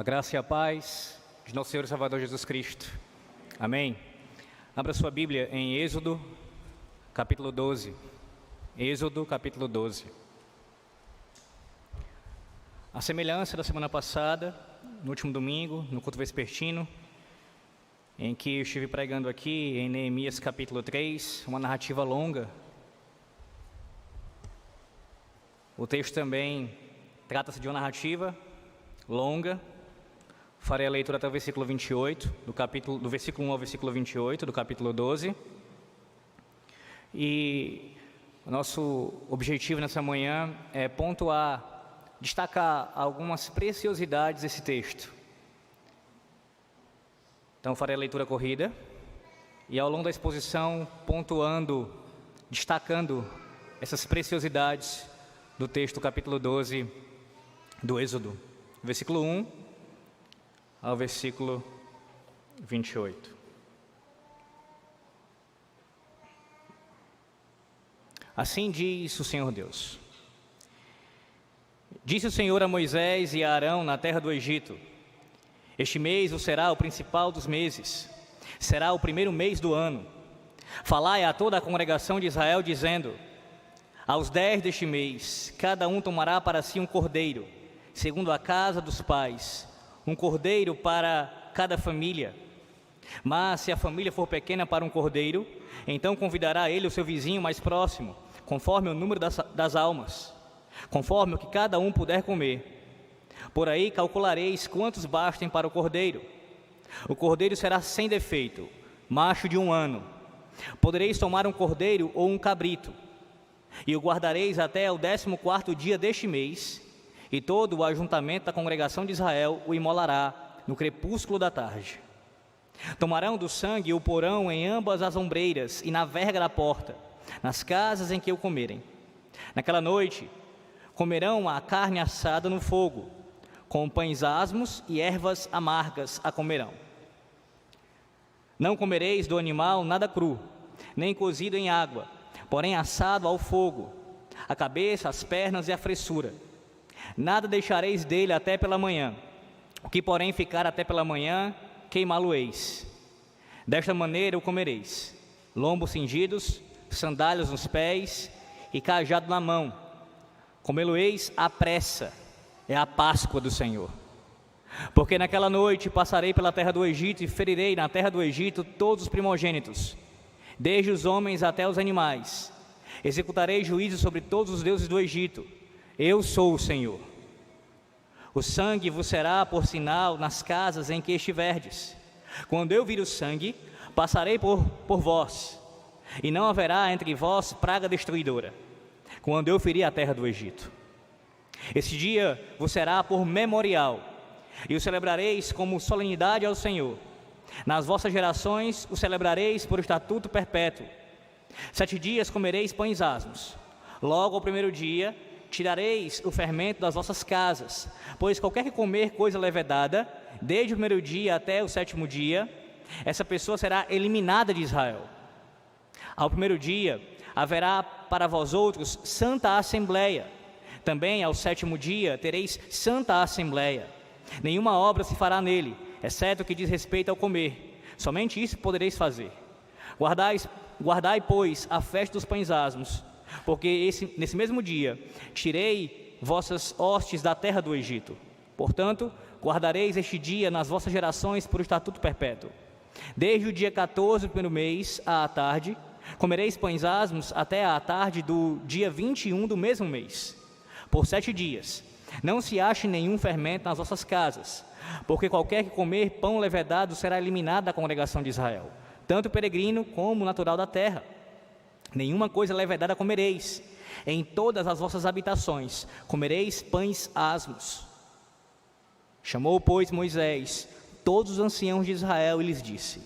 A graça e a paz de nosso Senhor e Salvador Jesus Cristo. Amém. Abra sua Bíblia em Êxodo, capítulo 12. Êxodo, capítulo 12. A semelhança da semana passada, no último domingo, no culto vespertino, em que eu estive pregando aqui em Neemias capítulo 3, uma narrativa longa. O texto também trata-se de uma narrativa longa. Farei a leitura até o versículo 28, do versículo 1 ao versículo 28, do capítulo 12. E o nosso objetivo nessa manhã é pontuar, destacar algumas preciosidades desse texto. Então farei a leitura corrida e ao longo da exposição pontuando, destacando essas preciosidades do texto do capítulo 12 do Êxodo, versículo 1 ao versículo 28. Assim diz o Senhor Deus: Disse o Senhor a Moisés e a Arão na terra do Egito: Este mês será o principal dos meses, será o primeiro mês do ano. Falai a toda a congregação de Israel, dizendo: Aos 10 deste mês, cada um tomará para si um cordeiro, segundo a casa dos pais, um cordeiro para cada família. Mas se a família for pequena para um cordeiro, então convidará ele o seu vizinho mais próximo, conforme o número das almas, conforme o que cada um puder comer. Por aí calculareis quantos bastem para o cordeiro. O cordeiro será sem defeito, macho de 1 ano. Podereis tomar um cordeiro ou um cabrito, e o guardareis até o 14º dia deste mês, e todo o ajuntamento da congregação de Israel o imolará no crepúsculo da tarde. Tomarão do sangue e o porão em ambas as ombreiras e na verga da porta, nas casas em que o comerem. Naquela noite comerão a carne assada no fogo, com pães asmos e ervas amargas a comerão. Não comereis do animal nada cru, nem cozido em água, porém assado ao fogo, a cabeça, as pernas e a fressura. Nada deixareis dele até pela manhã. O que porém ficar até pela manhã, queimá-lo-eis. Desta maneira o comereis: lombos cingidos, sandálias nos pés e cajado na mão. Comê-lo-eis à pressa, é a Páscoa do Senhor. Porque naquela noite passarei pela terra do Egito e ferirei na terra do Egito todos os primogênitos, desde os homens até os animais. Executarei juízo sobre todos os deuses do Egito. Eu sou o Senhor. O sangue vos será por sinal nas casas em que estiverdes. Quando eu vir o sangue, passarei por vós, e não haverá entre vós praga destruidora, quando eu ferir a terra do Egito. Esse dia vos será por memorial, e o celebrareis como solenidade ao Senhor. Nas vossas gerações o celebrareis por estatuto perpétuo. 7 dias comereis pães asmos. Logo ao primeiro dia tirareis o fermento das vossas casas, pois qualquer que comer coisa levedada, desde o primeiro dia até o 7º dia, essa pessoa será eliminada de Israel. Ao primeiro dia haverá para vós outros santa assembleia. Também ao 7º dia tereis santa assembleia. Nenhuma obra se fará nele, exceto o que diz respeito ao comer. Somente isso podereis fazer. Guardai, pois, a festa dos pães asmos, porque nesse mesmo dia tirei vossas hostes da terra do Egito. Portanto, guardareis este dia nas vossas gerações por estatuto perpétuo. Desde o dia 14 do primeiro mês à tarde, comereis pães asmos até à tarde do dia 21 do mesmo mês. Por 7 dias, não se ache nenhum fermento nas vossas casas, porque qualquer que comer pão levedado será eliminado da congregação de Israel, tanto peregrino como natural da terra. Nenhuma coisa levedada comereis. Em todas as vossas habitações comereis pães asmos. Chamou, pois, Moisés todos os anciãos de Israel e lhes disse: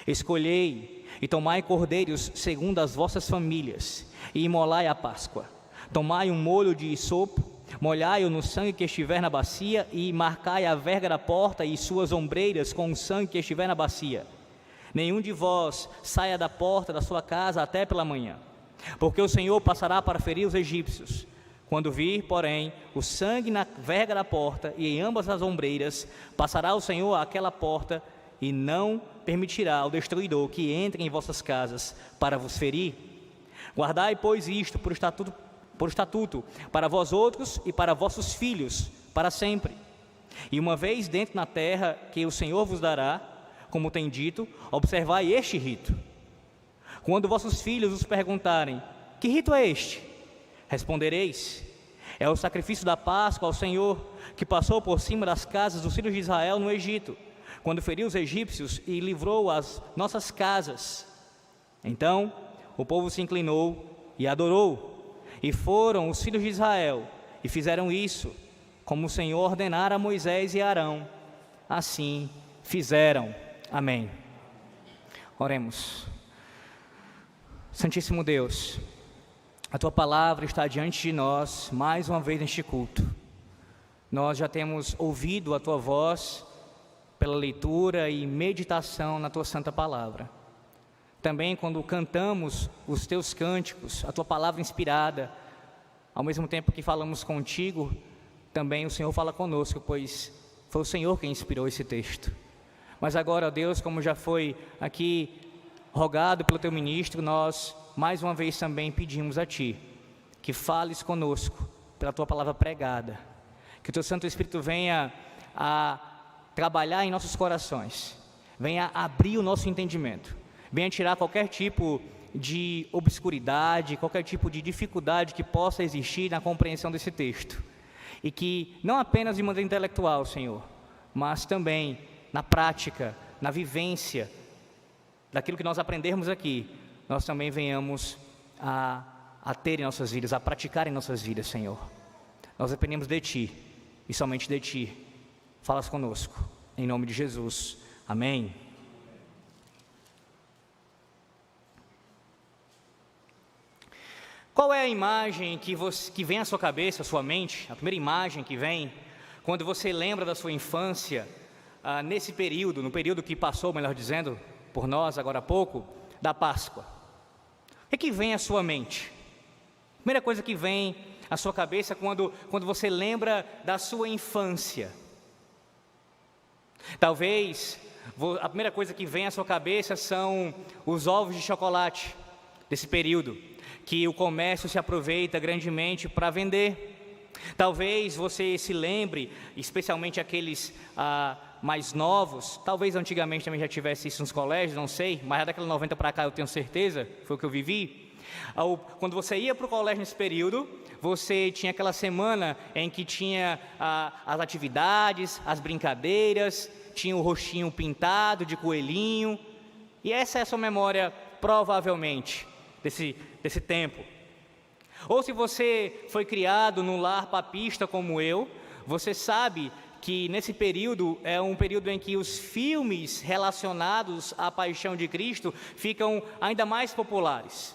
Escolhei e tomai cordeiros segundo as vossas famílias, e imolai a Páscoa. Tomai um molho de isopo, molhai-o no sangue que estiver na bacia, e marcai a verga da porta e suas ombreiras com o sangue que estiver na bacia. Nenhum de vós saia da porta da sua casa até pela manhã, porque o Senhor passará para ferir os egípcios. Quando vir, porém, o sangue na verga da porta e em ambas as ombreiras, passará o Senhor àquela porta e não permitirá ao destruidor que entre em vossas casas para vos ferir. Guardai, pois, isto por estatuto para vós outros e para vossos filhos, para sempre. E uma vez dentro na terra que o Senhor vos dará, como tem dito, observai este rito. Quando vossos filhos vos perguntarem: que rito é este? Respondereis: é o sacrifício da Páscoa ao Senhor, que passou por cima das casas dos filhos de Israel no Egito, quando feriu os egípcios e livrou as nossas casas. Então o povo se inclinou e adorou, e foram os filhos de Israel e fizeram isso, como o Senhor ordenara a Moisés e Arão. Assim fizeram. Amém. Oremos. Santíssimo Deus, a Tua palavra está diante de nós, mais uma vez neste culto. Nós já temos ouvido a Tua voz pela leitura e meditação na Tua santa palavra. Também quando cantamos os Teus cânticos, a Tua palavra inspirada, ao mesmo tempo que falamos contigo, também o Senhor fala conosco, pois foi o Senhor quem inspirou esse texto. Mas agora, ó Deus, como já foi aqui rogado pelo Teu ministro, nós mais uma vez também pedimos a Ti que fales conosco pela Tua palavra pregada, que o Teu Santo Espírito venha a trabalhar em nossos corações, venha abrir o nosso entendimento, venha tirar qualquer tipo de obscuridade, qualquer tipo de dificuldade que possa existir na compreensão desse texto, e que não apenas de maneira intelectual, Senhor, mas também na prática, na vivência daquilo que nós aprendermos aqui, nós também venhamos a ter em nossas vidas, a praticar em nossas vidas, Senhor. Nós dependemos de Ti, e somente de Ti. Falas conosco, em nome de Jesus. Amém. Qual é a imagem que vem à sua cabeça, à sua mente, a primeira imagem que vem, quando você lembra da sua infância, nesse período, no período que passou, melhor dizendo, por nós agora há pouco, da Páscoa? O que vem à sua mente? A primeira coisa que vem à sua cabeça quando você lembra da sua infância. Talvez a primeira coisa que vem à sua cabeça são os ovos de chocolate desse período, que o comércio se aproveita grandemente para vender. Talvez você se lembre, especialmente aqueles mais novos, talvez antigamente também já tivesse isso nos colégios, não sei, mas da década de 90 para cá eu tenho certeza, foi o que eu vivi. Quando você ia para o colégio nesse período, você tinha aquela semana em que tinha as atividades, as brincadeiras, tinha o rostinho pintado de coelhinho, e essa é a sua memória provavelmente desse tempo. Ou se você foi criado num lar papista como eu, você sabe que nesse período é um período em que os filmes relacionados à paixão de Cristo ficam ainda mais populares.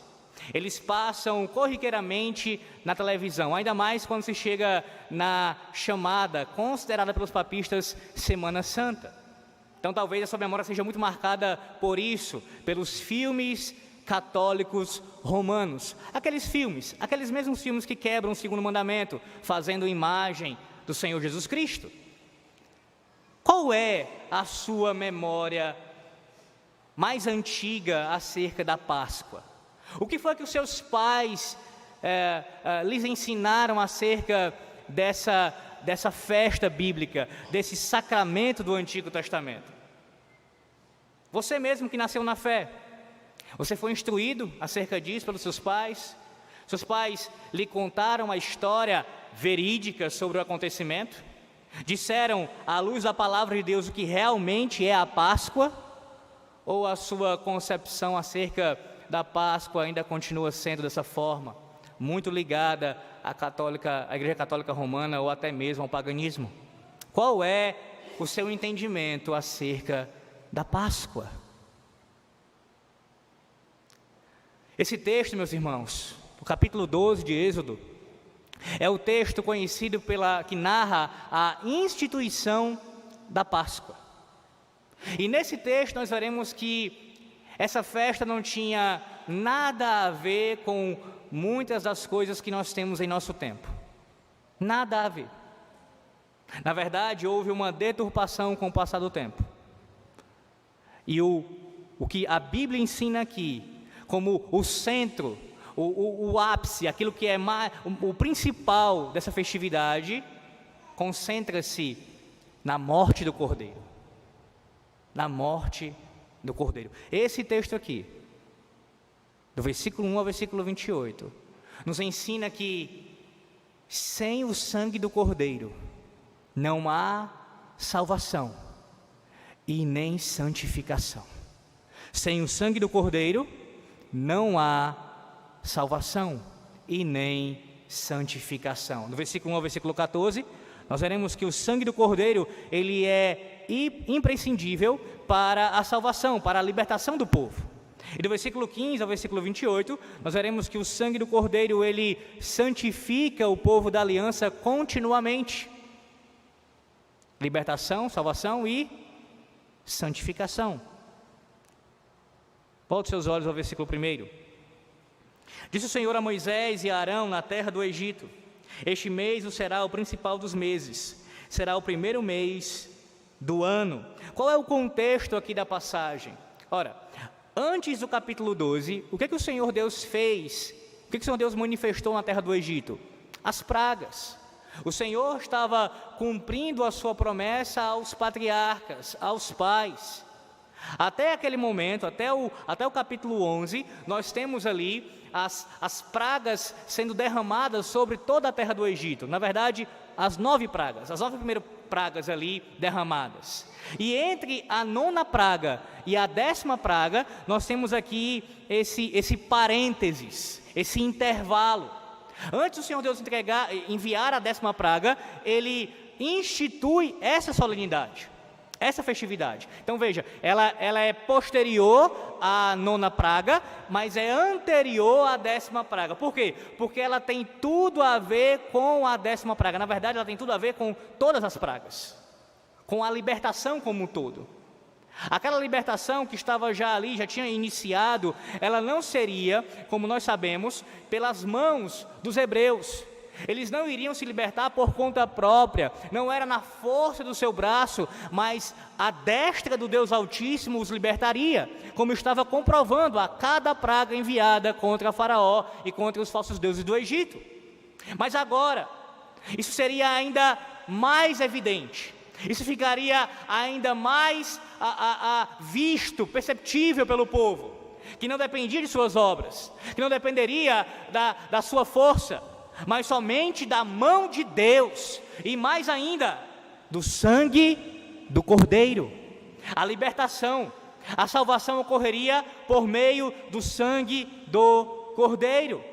Eles passam corriqueiramente na televisão, ainda mais quando se chega na chamada, considerada pelos papistas, Semana Santa. Então talvez a sua memória seja muito marcada por isso, pelos filmes católicos romanos. Aqueles mesmos filmes que quebram o segundo mandamento, fazendo imagem do Senhor Jesus Cristo. Qual é a sua memória mais antiga acerca da Páscoa? O que foi que os seus pais lhes ensinaram acerca dessa festa bíblica, desse sacramento do Antigo Testamento? Você mesmo que nasceu na fé, você foi instruído acerca disso pelos seus pais? Seus pais lhe contaram a história verídica sobre o acontecimento? Disseram, à luz da palavra de Deus, o que realmente é a Páscoa? Ou a sua concepção acerca da Páscoa ainda continua sendo dessa forma, muito ligada à Igreja Católica Romana ou até mesmo ao paganismo? Qual é o seu entendimento acerca da Páscoa? Esse texto, meus irmãos, o capítulo 12 de Êxodo, é o texto conhecido que narra a instituição da Páscoa. E nesse texto nós veremos que essa festa não tinha nada a ver com muitas das coisas que nós temos em nosso tempo. Nada a ver. Na verdade, houve uma deturpação com o passar do tempo. E o que a Bíblia ensina aqui, como o centro, o ápice, aquilo que é o principal dessa festividade, concentra-se na morte do Cordeiro. Na morte do Cordeiro. Esse texto aqui, do versículo 1 ao versículo 28, nos ensina que sem o sangue do Cordeiro não há salvação e nem santificação. Sem o sangue do Cordeiro não há salvação e nem santificação. No versículo 1 ao versículo 14, nós veremos que o sangue do Cordeiro, ele é imprescindível para a salvação, para a libertação do povo. E do versículo 15 ao versículo 28, nós veremos que o sangue do Cordeiro, ele santifica o povo da aliança continuamente. Libertação, salvação e santificação. Volte seus olhos ao versículo 1. Disse o Senhor a Moisés e a Arão na terra do Egito: este mês será o principal dos meses, será o primeiro mês do ano. Qual é o contexto aqui da passagem? Ora, antes do capítulo 12, o que o Senhor Deus fez? O que o Senhor Deus manifestou na terra do Egito? As pragas. O Senhor estava cumprindo a sua promessa aos patriarcas, aos pais. Até aquele momento, até o capítulo 11, nós temos ali as pragas sendo derramadas sobre toda a terra do Egito. Na verdade, as 9 pragas, as 9 primeiras pragas ali derramadas. E entre a 9ª praga e a 10ª praga, nós temos aqui esse parênteses, esse intervalo. Antes do Senhor Deus enviar a 10ª praga, Ele institui essa solenidade, essa festividade. Então veja, ela é posterior à 9ª praga, mas é anterior à 10ª praga. Por quê? Porque ela tem tudo a ver com a 10ª praga. Na verdade, ela tem tudo a ver com todas as pragas, com a libertação como um todo. Aquela libertação que estava já ali, já tinha iniciado, ela não seria, como nós sabemos, pelas mãos dos hebreus. Eles não iriam se libertar por conta própria, não era na força do seu braço, mas a destra do Deus Altíssimo os libertaria, como estava comprovando a cada praga enviada contra Faraó e contra os falsos deuses do Egito. Mas agora, isso seria ainda mais evidente, isso ficaria ainda mais visto, perceptível pelo povo, que não dependia de suas obras, que não dependeria da sua força, mas somente da mão de Deus, e mais ainda, do sangue do Cordeiro. A libertação, a salvação ocorreria por meio do sangue do Cordeiro.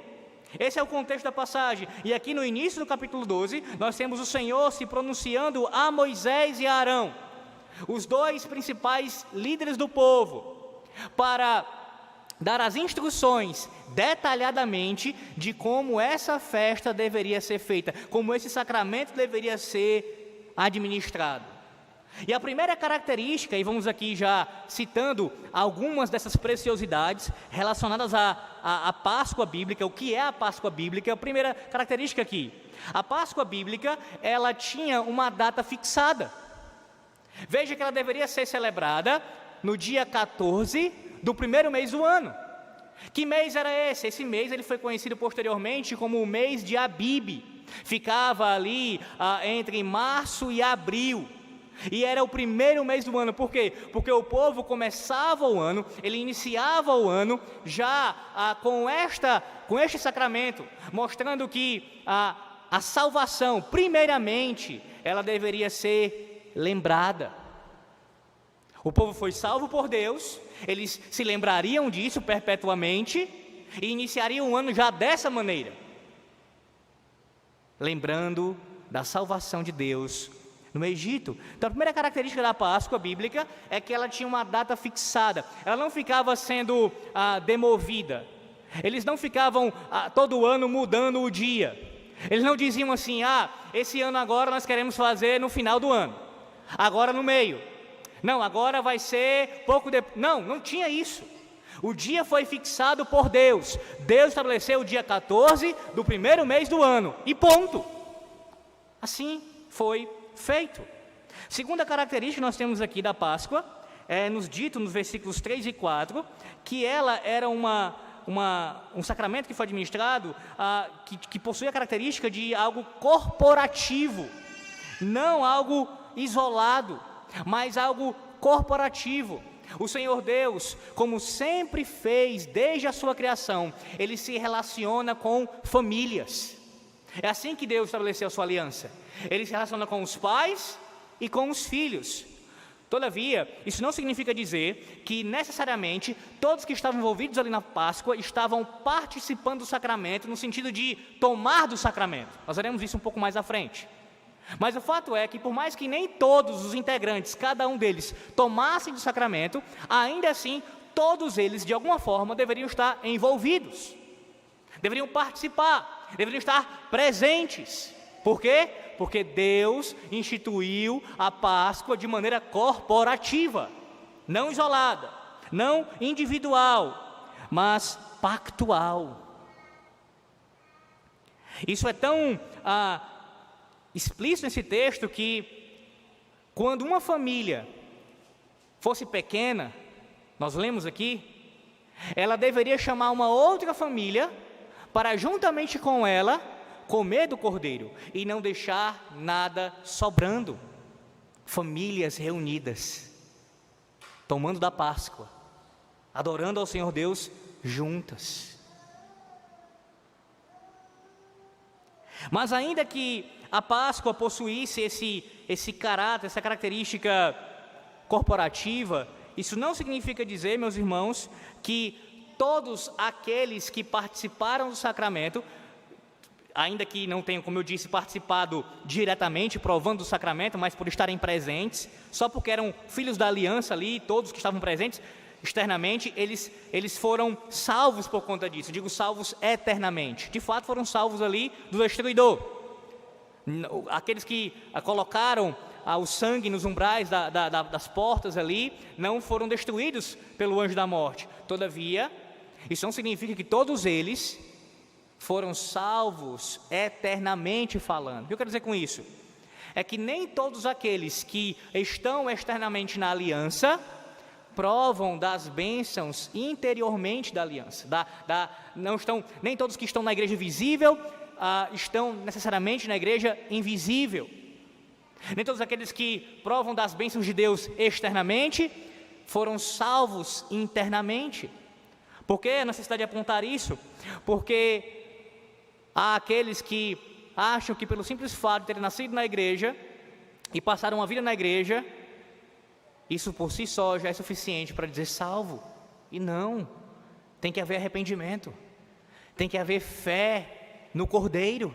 Esse é o contexto da passagem. E aqui no início do capítulo 12, nós temos o Senhor se pronunciando a Moisés e a Arão, os 2 principais líderes do povo, para dar as instruções detalhadamente de como essa festa deveria ser feita, como esse sacramento deveria ser administrado. E a primeira característica, e vamos aqui já citando algumas dessas preciosidades relacionadas à Páscoa bíblica, o que é a Páscoa bíblica? A primeira característica aqui, a Páscoa bíblica, ela tinha uma data fixada. Veja que ela deveria ser celebrada no dia 14 do primeiro mês do ano. Que mês era esse? Esse mês ele foi conhecido posteriormente como o mês de Abibe. Ficava ali entre março e abril. E era o primeiro mês do ano. Por quê? Porque o povo começava o ano, ele iniciava o ano já com este sacramento, mostrando que a salvação, primeiramente, ela deveria ser lembrada. O povo foi salvo por Deus, eles se lembrariam disso perpetuamente e iniciariam o ano já dessa maneira, lembrando da salvação de Deus no Egito. Então a primeira característica da Páscoa bíblica é que ela tinha uma data fixada, ela não ficava sendo demovida, eles não ficavam todo ano mudando o dia, eles não diziam assim, esse ano agora nós queremos fazer no final do ano, agora no meio, não, agora vai ser pouco depois. Não tinha isso. O dia foi fixado por Deus. Deus estabeleceu o dia 14 do primeiro mês do ano, e ponto. Assim foi feito. Segunda característica que nós temos aqui da Páscoa, nos dito nos versículos 3 e 4, que ela era um sacramento que foi administrado, que possui a característica de algo corporativo, não algo isolado, mas algo corporativo. O Senhor Deus, como sempre fez desde a sua criação, Ele se relaciona com famílias. É assim que Deus estabeleceu a sua aliança. Ele se relaciona com os pais e com os filhos. Todavia, isso não significa dizer que necessariamente todos que estavam envolvidos ali na Páscoa estavam participando do sacramento, no sentido de tomar do sacramento. Nós veremos isso um pouco mais à frente. Mas o fato é que por mais que nem todos os integrantes, cada um deles, tomassem do sacramento, ainda assim, todos eles, de alguma forma, deveriam estar envolvidos, deveriam participar, deveriam estar presentes. Por quê? Porque Deus instituiu a Páscoa de maneira corporativa, não isolada, não individual, mas pactual. Isso é tão explícito nesse texto que, quando uma família fosse pequena, nós lemos aqui, ela deveria chamar uma outra família para, juntamente com ela, comer do cordeiro e não deixar nada sobrando. Famílias reunidas, tomando da Páscoa, adorando ao Senhor Deus juntas. Mas ainda que a Páscoa possuísse esse caráter, essa característica corporativa, isso não significa dizer, meus irmãos, que todos aqueles que participaram do sacramento, ainda que não tenham, como eu disse, participado diretamente, provando do sacramento, mas por estarem presentes, só porque eram filhos da aliança ali, todos que estavam presentes, externamente, eles foram salvos por conta disso. Digo salvos eternamente. De fato, foram salvos ali do destruidor. Aqueles que colocaram o sangue nos umbrais das portas ali, não foram destruídos pelo anjo da morte. Todavia, isso não significa que todos eles foram salvos eternamente falando. O que eu quero dizer com isso? É que nem todos aqueles que estão externamente na aliança provam das bênçãos interiormente da aliança. Nem todos que estão na igreja visível estão necessariamente na igreja invisível. Nem todos aqueles que provam das bênçãos de Deus externamente foram salvos internamente. Por que a necessidade de apontar isso? Porque há aqueles que acham que pelo simples fato de terem nascido na igreja e passaram uma vida na igreja, isso por si só já é suficiente para dizer salvo. E não, tem que haver arrependimento, tem que haver fé no Cordeiro,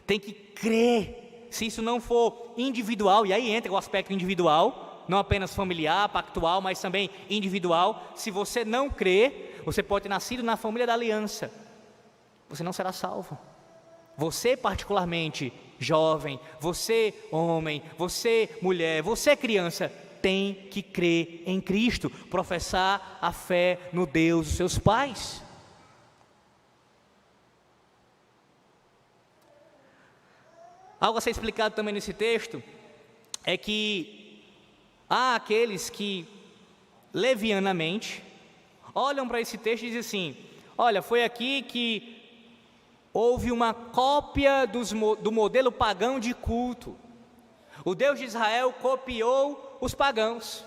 tem que crer. Se isso não for individual, e aí entra o aspecto individual, não apenas familiar, pactual, mas também individual. Se você não crer, você pode ter nascido na família da aliança, você não será salvo. Você particularmente, jovem, você homem, você mulher, você criança, tem que crer em Cristo, professar a fé no Deus dos seus pais. Algo a ser explicado também nesse texto é que há aqueles que levianamente olham para esse texto e dizem assim: olha, foi aqui que houve uma cópia do modelo pagão de culto. O Deus de Israel copiou os pagãos.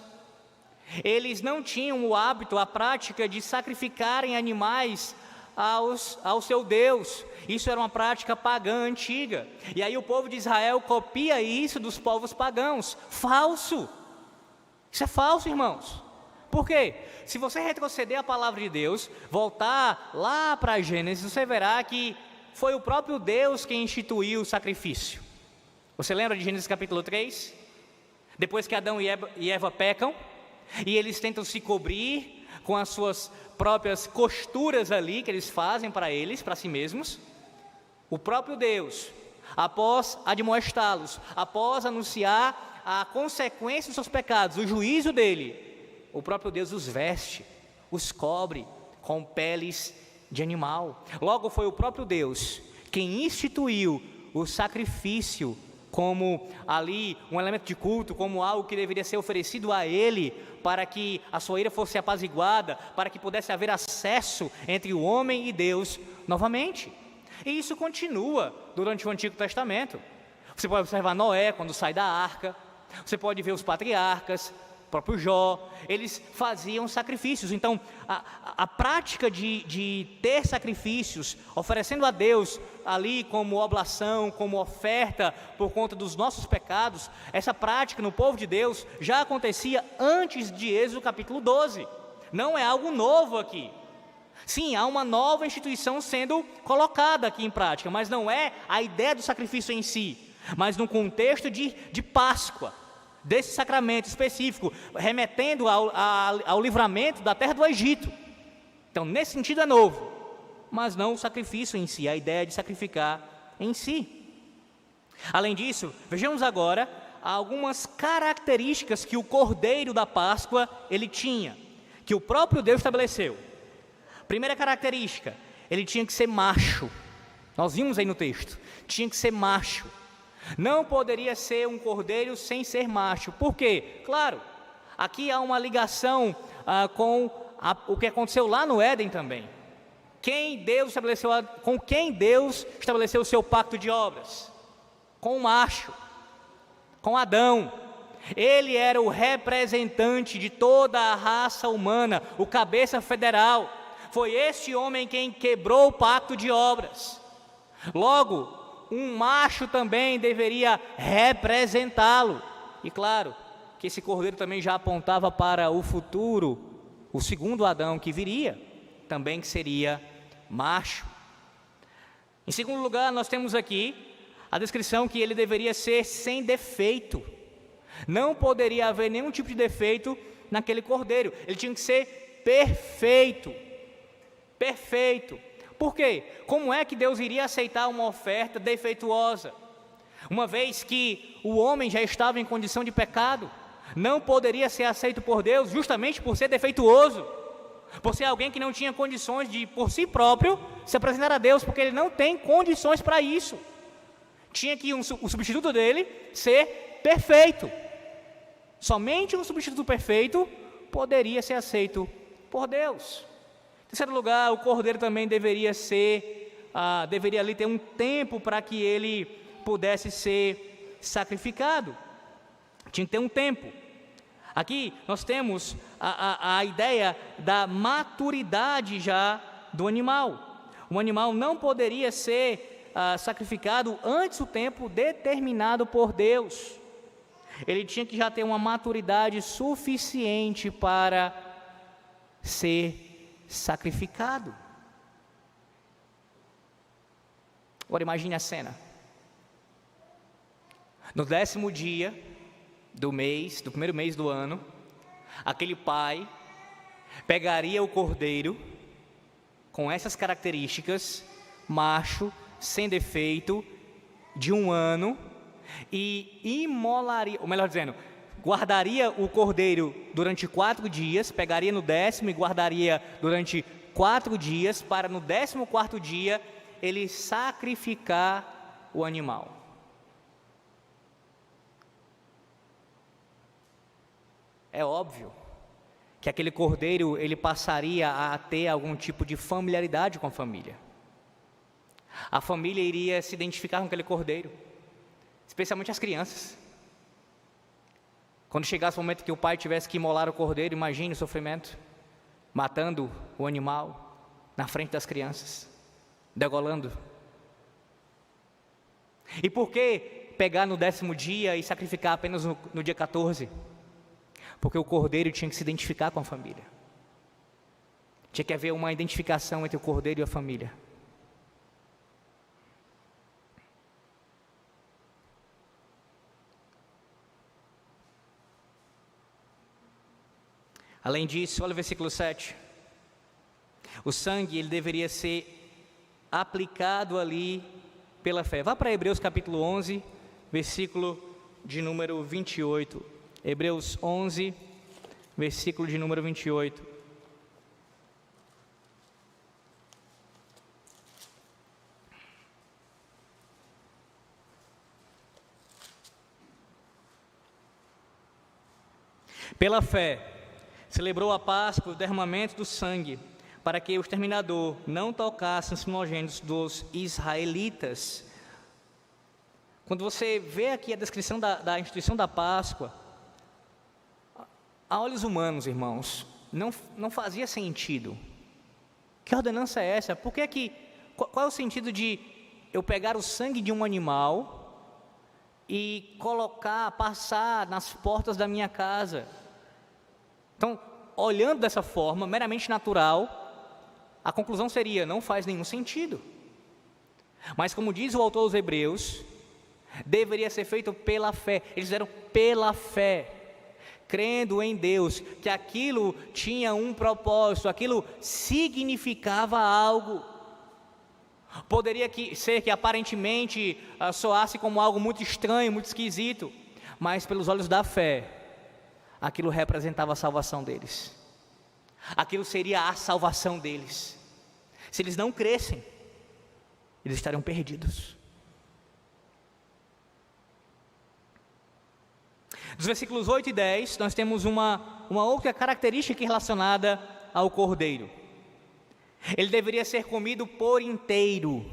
Eles não tinham o hábito, a prática de sacrificarem animais ao seu Deus. Isso era uma prática pagã antiga. E aí o povo de Israel copia isso dos povos pagãos. Falso. Isso é falso, irmãos. Por quê? Se você retroceder a palavra de Deus, voltar lá para Gênesis, você verá que foi o próprio Deus quem instituiu o sacrifício. Você lembra de Gênesis capítulo 3? Depois que Adão e Eva pecam, e eles tentam se cobrir com as suas próprias costuras ali, que eles fazem para eles, para si mesmos, o próprio Deus, após admoestá-los, após anunciar a consequência dos seus pecados, o juízo dele, o próprio Deus os veste, os cobre com peles de animal. Logo foi o próprio Deus quem instituiu o sacrifício como ali um elemento de culto, como algo que deveria ser oferecido a ele, para que a sua ira fosse apaziguada, para que pudesse haver acesso entre o homem e Deus novamente. E isso continua durante o Antigo Testamento. Você pode observar Noé quando sai da arca, você pode ver os patriarcas, o próprio Jó, eles faziam sacrifícios. Então, a prática de ter sacrifícios, oferecendo a Deus ali como oblação, como oferta por conta dos nossos pecados, essa prática no povo de Deus já acontecia antes de Êxodo capítulo 12. Não é algo novo aqui. Sim, há uma nova instituição sendo colocada aqui em prática, mas não é a ideia do sacrifício em si, mas no contexto de Páscoa, desse sacramento específico, remetendo ao livramento da terra do Egito. Então, nesse sentido é novo, mas não o sacrifício em si, a ideia de sacrificar em si. Além disso, vejamos agora algumas características que o Cordeiro da Páscoa ele tinha, que o próprio Deus estabeleceu. Primeira característica, ele tinha que ser macho. Nós vimos aí no texto, tinha que ser macho. Não poderia ser um cordeiro sem ser macho. Por quê? Claro, aqui há uma ligação com o que aconteceu lá no Éden também. Com quem Deus estabeleceu o seu pacto de obras? Com o macho, com Adão. Ele era o representante de toda a raça humana, o cabeça federal. Foi este homem quem quebrou o pacto de obras. Logo, um macho também deveria representá-lo. E claro, que esse cordeiro também já apontava para o futuro, o segundo Adão que viria, também que seria macho. Em segundo lugar, nós temos aqui a descrição que ele deveria ser sem defeito. Não poderia haver nenhum tipo de defeito naquele cordeiro. Ele tinha que ser perfeito. Perfeito. Por quê? Como é que Deus iria aceitar uma oferta defeituosa? Uma vez que o homem já estava em condição de pecado, não poderia ser aceito por Deus justamente por ser defeituoso, por ser alguém que não tinha condições de, por si próprio, se apresentar a Deus, porque ele não tem condições para isso. Tinha que o substituto dele ser perfeito. Somente um substituto perfeito poderia ser aceito por Deus. Em terceiro lugar, o cordeiro também deveria ali ter um tempo para que ele pudesse ser sacrificado. Tinha que ter um tempo. Aqui nós temos a ideia da maturidade já do animal. O animal não poderia ser sacrificado antes do tempo determinado por Deus. Ele tinha que já ter uma maturidade suficiente para ser sacrificado. Agora imagine a cena. No 10º dia do primeiro mês do ano, aquele pai pegaria o cordeiro com essas características, macho, sem defeito, de 1 ano, e imolaria, ou melhor dizendo, guardaria o cordeiro durante 4 dias, pegaria no 10º e guardaria durante 4 dias, para no 14º dia ele sacrificar o animal. É óbvio que aquele cordeiro ele passaria a ter algum tipo de familiaridade com a família. A família iria se identificar com aquele cordeiro, especialmente as crianças. Quando chegasse o momento que o pai tivesse que imolar o cordeiro, imagine o sofrimento, matando o animal na frente das crianças, degolando. E por que pegar no 10º dia e sacrificar apenas no dia 14? Porque o cordeiro tinha que se identificar com a família. Tinha que haver uma identificação entre o cordeiro e a família. Além disso, olha o versículo 7. O sangue ele deveria ser aplicado ali pela fé. Vá para Hebreus capítulo 11, versículo de número 28. Hebreus 11, versículo de número 28. Pela fé, celebrou a Páscoa, o derramamento do sangue, para que o exterminador não tocasse os primogênitos dos israelitas. Quando você vê aqui a descrição da instituição da Páscoa, a olhos humanos, irmãos, não fazia sentido. Que ordenança é essa? Qual é o sentido de eu pegar o sangue de um animal e passar nas portas da minha casa? Então, olhando dessa forma, meramente natural, a conclusão seria, não faz nenhum sentido. Mas como diz o autor aos Hebreus, deveria ser feito pela fé. Eles fizeram pela fé, crendo em Deus, que aquilo tinha um propósito, aquilo significava algo. Poderia ser que aparentemente soasse como algo muito estranho, muito esquisito, mas pelos olhos da fé, aquilo representava a salvação deles. Aquilo seria a salvação deles. Se eles não crescem, eles estariam perdidos. Dos versículos 8 e 10, nós temos uma outra característica relacionada ao cordeiro. Ele deveria ser comido por inteiro,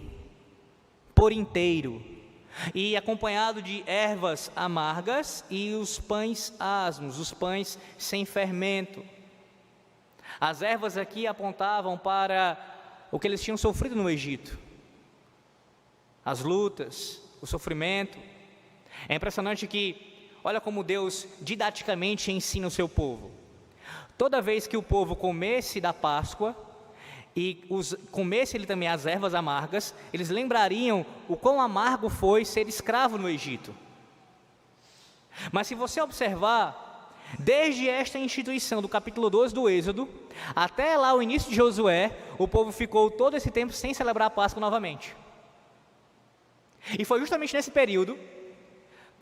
e acompanhado de ervas amargas e os pães asmos, os pães sem fermento. As ervas aqui apontavam para o que eles tinham sofrido no Egito, as lutas, o sofrimento. É impressionante que, olha como Deus didaticamente ensina o seu povo. Toda vez que o povo comesse da Páscoa, e comesse ele também as ervas amargas, eles lembrariam o quão amargo foi ser escravo no Egito. Mas se você observar, desde esta instituição do capítulo 12 do Êxodo, até lá o início de Josué, o povo ficou todo esse tempo sem celebrar a Páscoa novamente. E foi justamente nesse período,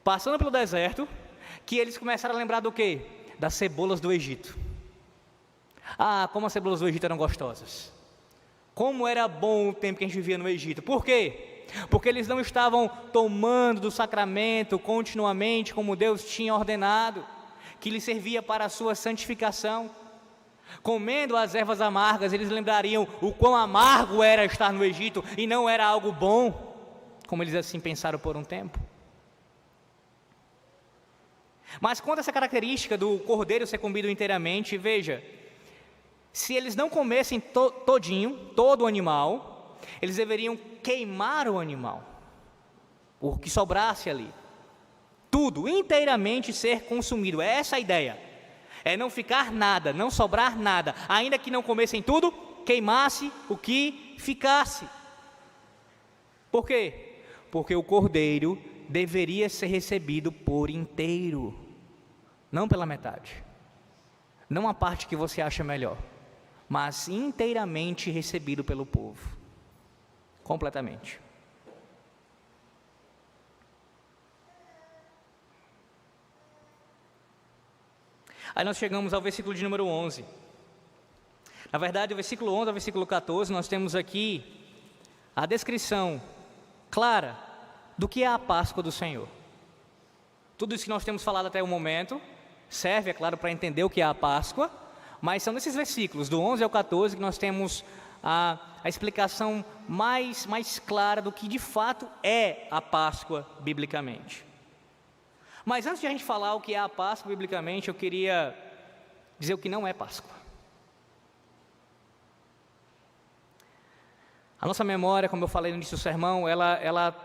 passando pelo deserto, que eles começaram a lembrar do quê? Das cebolas do Egito. Ah, como as cebolas do Egito eram gostosas. Como era bom o tempo que a gente vivia no Egito. Por quê? Porque eles não estavam tomando do sacramento continuamente, como Deus tinha ordenado, que lhes servia para a sua santificação. Comendo as ervas amargas, eles lembrariam o quão amargo era estar no Egito, e não era algo bom, como eles assim pensaram por um tempo. Mas quanto a essa característica do cordeiro ser comido inteiramente, veja, se eles não comessem todo o animal, eles deveriam queimar o animal, o que sobrasse ali, tudo, inteiramente ser consumido. É essa a ideia, é não ficar nada, não sobrar nada, ainda que não comessem tudo, queimasse o que ficasse. Por quê? Porque o cordeiro deveria ser recebido por inteiro, não pela metade, não a parte que você acha melhor, mas inteiramente recebido pelo povo, completamente. Aí nós chegamos ao versículo de número 11. Na verdade, o versículo 11 ao versículo 14, nós temos aqui a descrição clara do que é a Páscoa do Senhor. Tudo isso que nós temos falado até o momento serve, é claro, para entender o que é a Páscoa, mas são nesses versículos, do 11 ao 14, que nós temos a explicação mais clara do que de fato é a Páscoa biblicamente. Mas antes de a gente falar o que é a Páscoa biblicamente, eu queria dizer o que não é Páscoa. A nossa memória, como eu falei no início do sermão, ela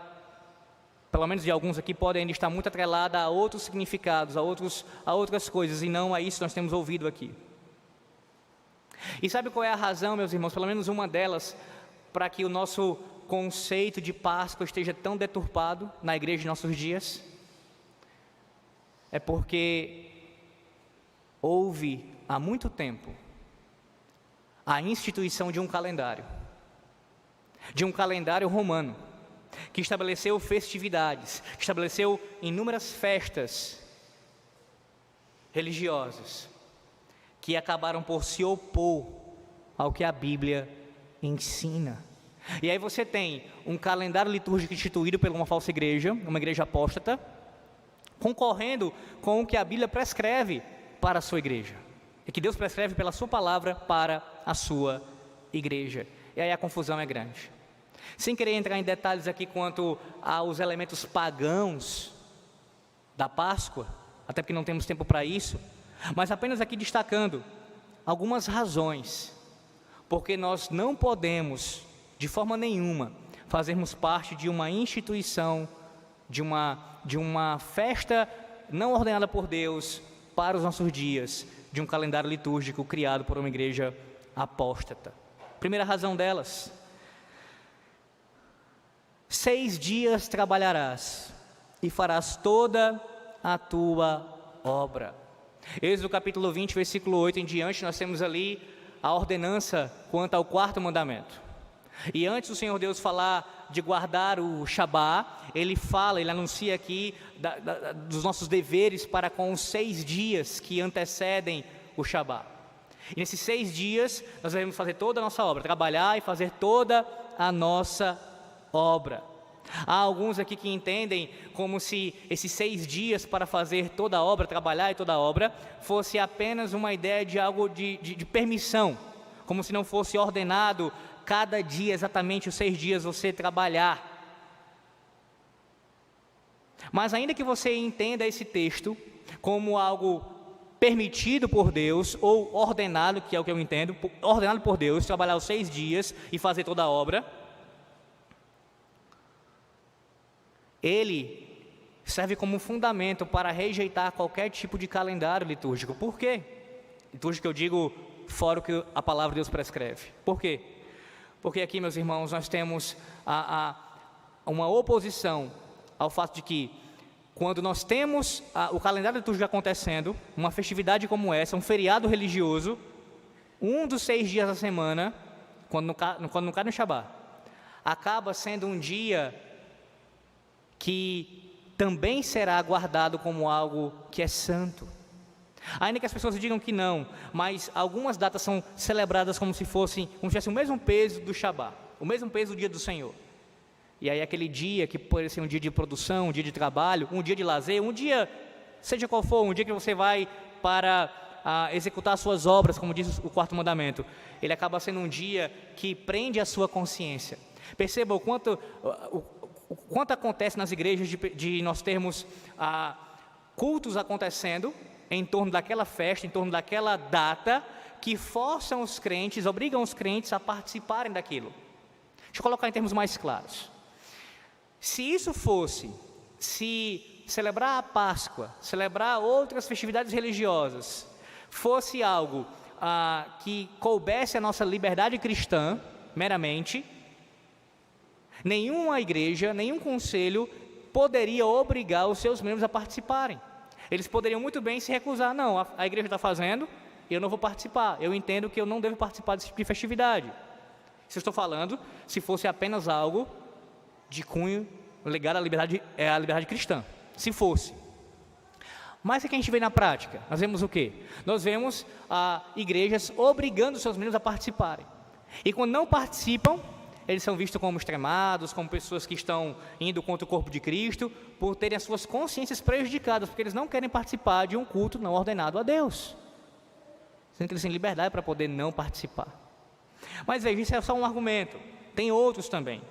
pelo menos de alguns aqui, pode ainda estar muito atrelada a outros significados, a outras coisas, e não a isso que nós temos ouvido aqui. E sabe qual é a razão, meus irmãos, pelo menos uma delas, para que o nosso conceito de Páscoa esteja tão deturpado na igreja de nossos dias? É porque houve há muito tempo a instituição de um calendário romano, que estabeleceu festividades, que estabeleceu inúmeras festas religiosas, que acabaram por se opor ao que a Bíblia ensina. E aí você tem um calendário litúrgico instituído por uma falsa igreja, uma igreja apóstata, concorrendo com o que a Bíblia prescreve para a sua igreja, e que Deus prescreve pela sua palavra para a sua igreja. E aí a confusão é grande. Sem querer entrar em detalhes aqui quanto aos elementos pagãos da Páscoa, até porque não temos tempo para isso, mas apenas aqui destacando algumas razões, porque nós não podemos, de forma nenhuma, fazermos parte de uma instituição, de uma festa não ordenada por Deus para os nossos dias, de um calendário litúrgico criado por uma igreja apóstata. Primeira razão delas: 6 dias trabalharás e farás toda a tua obra. Êxodo capítulo 20, versículo 8 em diante, nós temos ali a ordenança quanto ao 4º mandamento. E antes do Senhor Deus falar de guardar o Shabá, Ele anuncia aqui dos nossos deveres para com os 6 dias que antecedem o Shabá. E nesses 6 dias, nós devemos fazer toda a nossa obra, trabalhar e fazer toda a nossa obra. Há alguns aqui que entendem como se esses 6 dias para fazer toda a obra, trabalhar e toda a obra, fosse apenas uma ideia de algo de permissão, como se não fosse ordenado cada dia, exatamente os 6 dias você trabalhar. Mas ainda que você entenda esse texto como algo permitido por Deus, ou ordenado, que é o que eu entendo, ordenado por Deus, trabalhar os 6 dias e fazer toda a obra, ele serve como fundamento para rejeitar qualquer tipo de calendário litúrgico. Por quê? Litúrgico eu digo fora o que a palavra de Deus prescreve. Por quê? Porque aqui, meus irmãos, nós temos uma oposição ao fato de que, quando nós temos o calendário litúrgico acontecendo, uma festividade como essa, um feriado religioso, um dos 6 dias da semana, quando não cai no Shabá, acaba sendo um dia que também será guardado como algo que é santo. Ainda que as pessoas digam que não, mas algumas datas são celebradas como se tivesse o mesmo peso do Shabá, o mesmo peso do dia do Senhor. E aí aquele dia que pode ser um dia de produção, um dia de trabalho, um dia de lazer, um dia, seja qual for, um dia que você vai para executar suas obras, como diz o 4º mandamento, ele acaba sendo um dia que prende a sua consciência. Perceba o quanto acontece nas igrejas de nós termos cultos acontecendo em torno daquela festa, em torno daquela data, que forçam os crentes, obrigam os crentes a participarem daquilo. Deixa eu colocar em termos mais claros. Se celebrar a Páscoa, celebrar outras festividades religiosas, fosse algo que coubesse a nossa liberdade cristã, meramente, nenhuma igreja, nenhum conselho poderia obrigar os seus membros a participarem. Eles poderiam muito bem se recusar. Não, a igreja está fazendo, eu não vou participar. Eu entendo que eu não devo participar desse tipo de festividade. Isso eu estou falando se fosse apenas algo de cunho ligado à liberdade cristã. Se fosse. Mas o que a gente vê na prática? Nós vemos o quê? Nós vemos igrejas obrigando seus membros a participarem. E quando não participam, eles são vistos como extremados, como pessoas que estão indo contra o corpo de Cristo, por terem as suas consciências prejudicadas, porque eles não querem participar de um culto não ordenado a Deus, sendo que eles têm liberdade para poder não participar. Mas veja, isso é só um argumento, tem outros também.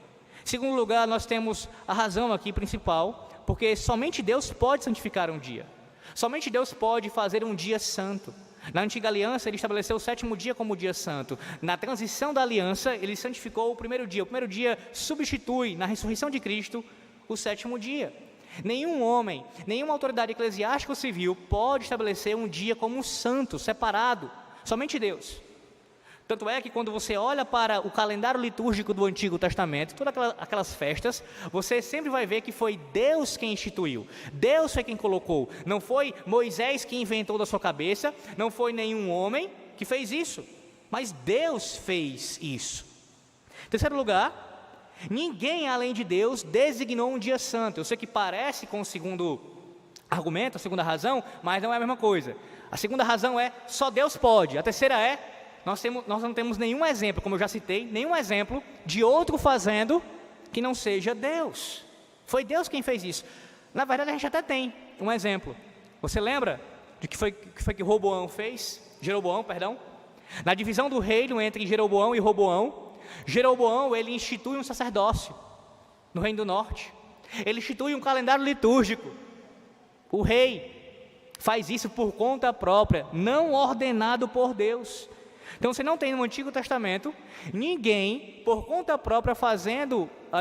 Em segundo lugar, nós temos a razão aqui principal, porque somente Deus pode santificar um dia, somente Deus pode fazer um dia santo. Na antiga aliança, ele estabeleceu o 7º dia como dia santo. Na transição da aliança, ele santificou o primeiro dia. O primeiro dia substitui, na ressurreição de Cristo, o 7º dia. Nenhum homem, nenhuma autoridade eclesiástica ou civil pode estabelecer um dia como santo, separado. Somente Deus. Tanto é que quando você olha para o calendário litúrgico do Antigo Testamento, todas aquelas festas, você sempre vai ver que foi Deus quem instituiu, Deus foi quem colocou, não foi Moisés que inventou da sua cabeça, não foi nenhum homem que fez isso, mas Deus fez isso. Em terceiro lugar, ninguém além de Deus designou um dia santo. Eu sei que parece com o segundo argumento, a segunda razão, mas não é a mesma coisa. A segunda razão é, só Deus pode. A terceira é, nós não temos nenhum exemplo, como eu já citei, nenhum exemplo de outro fazendo que não seja Deus. Foi Deus quem fez isso. Na verdade, a gente até tem um exemplo. Você lembra do que foi que Roboão fez, Jeroboão, perdão. Na divisão do reino entre Jeroboão e Roboão, Jeroboão, ele institui um sacerdócio no reino do norte. Ele institui um calendário litúrgico. O rei faz isso por conta própria, não ordenado por Deus. Então você não tem no Antigo Testamento ninguém por conta própria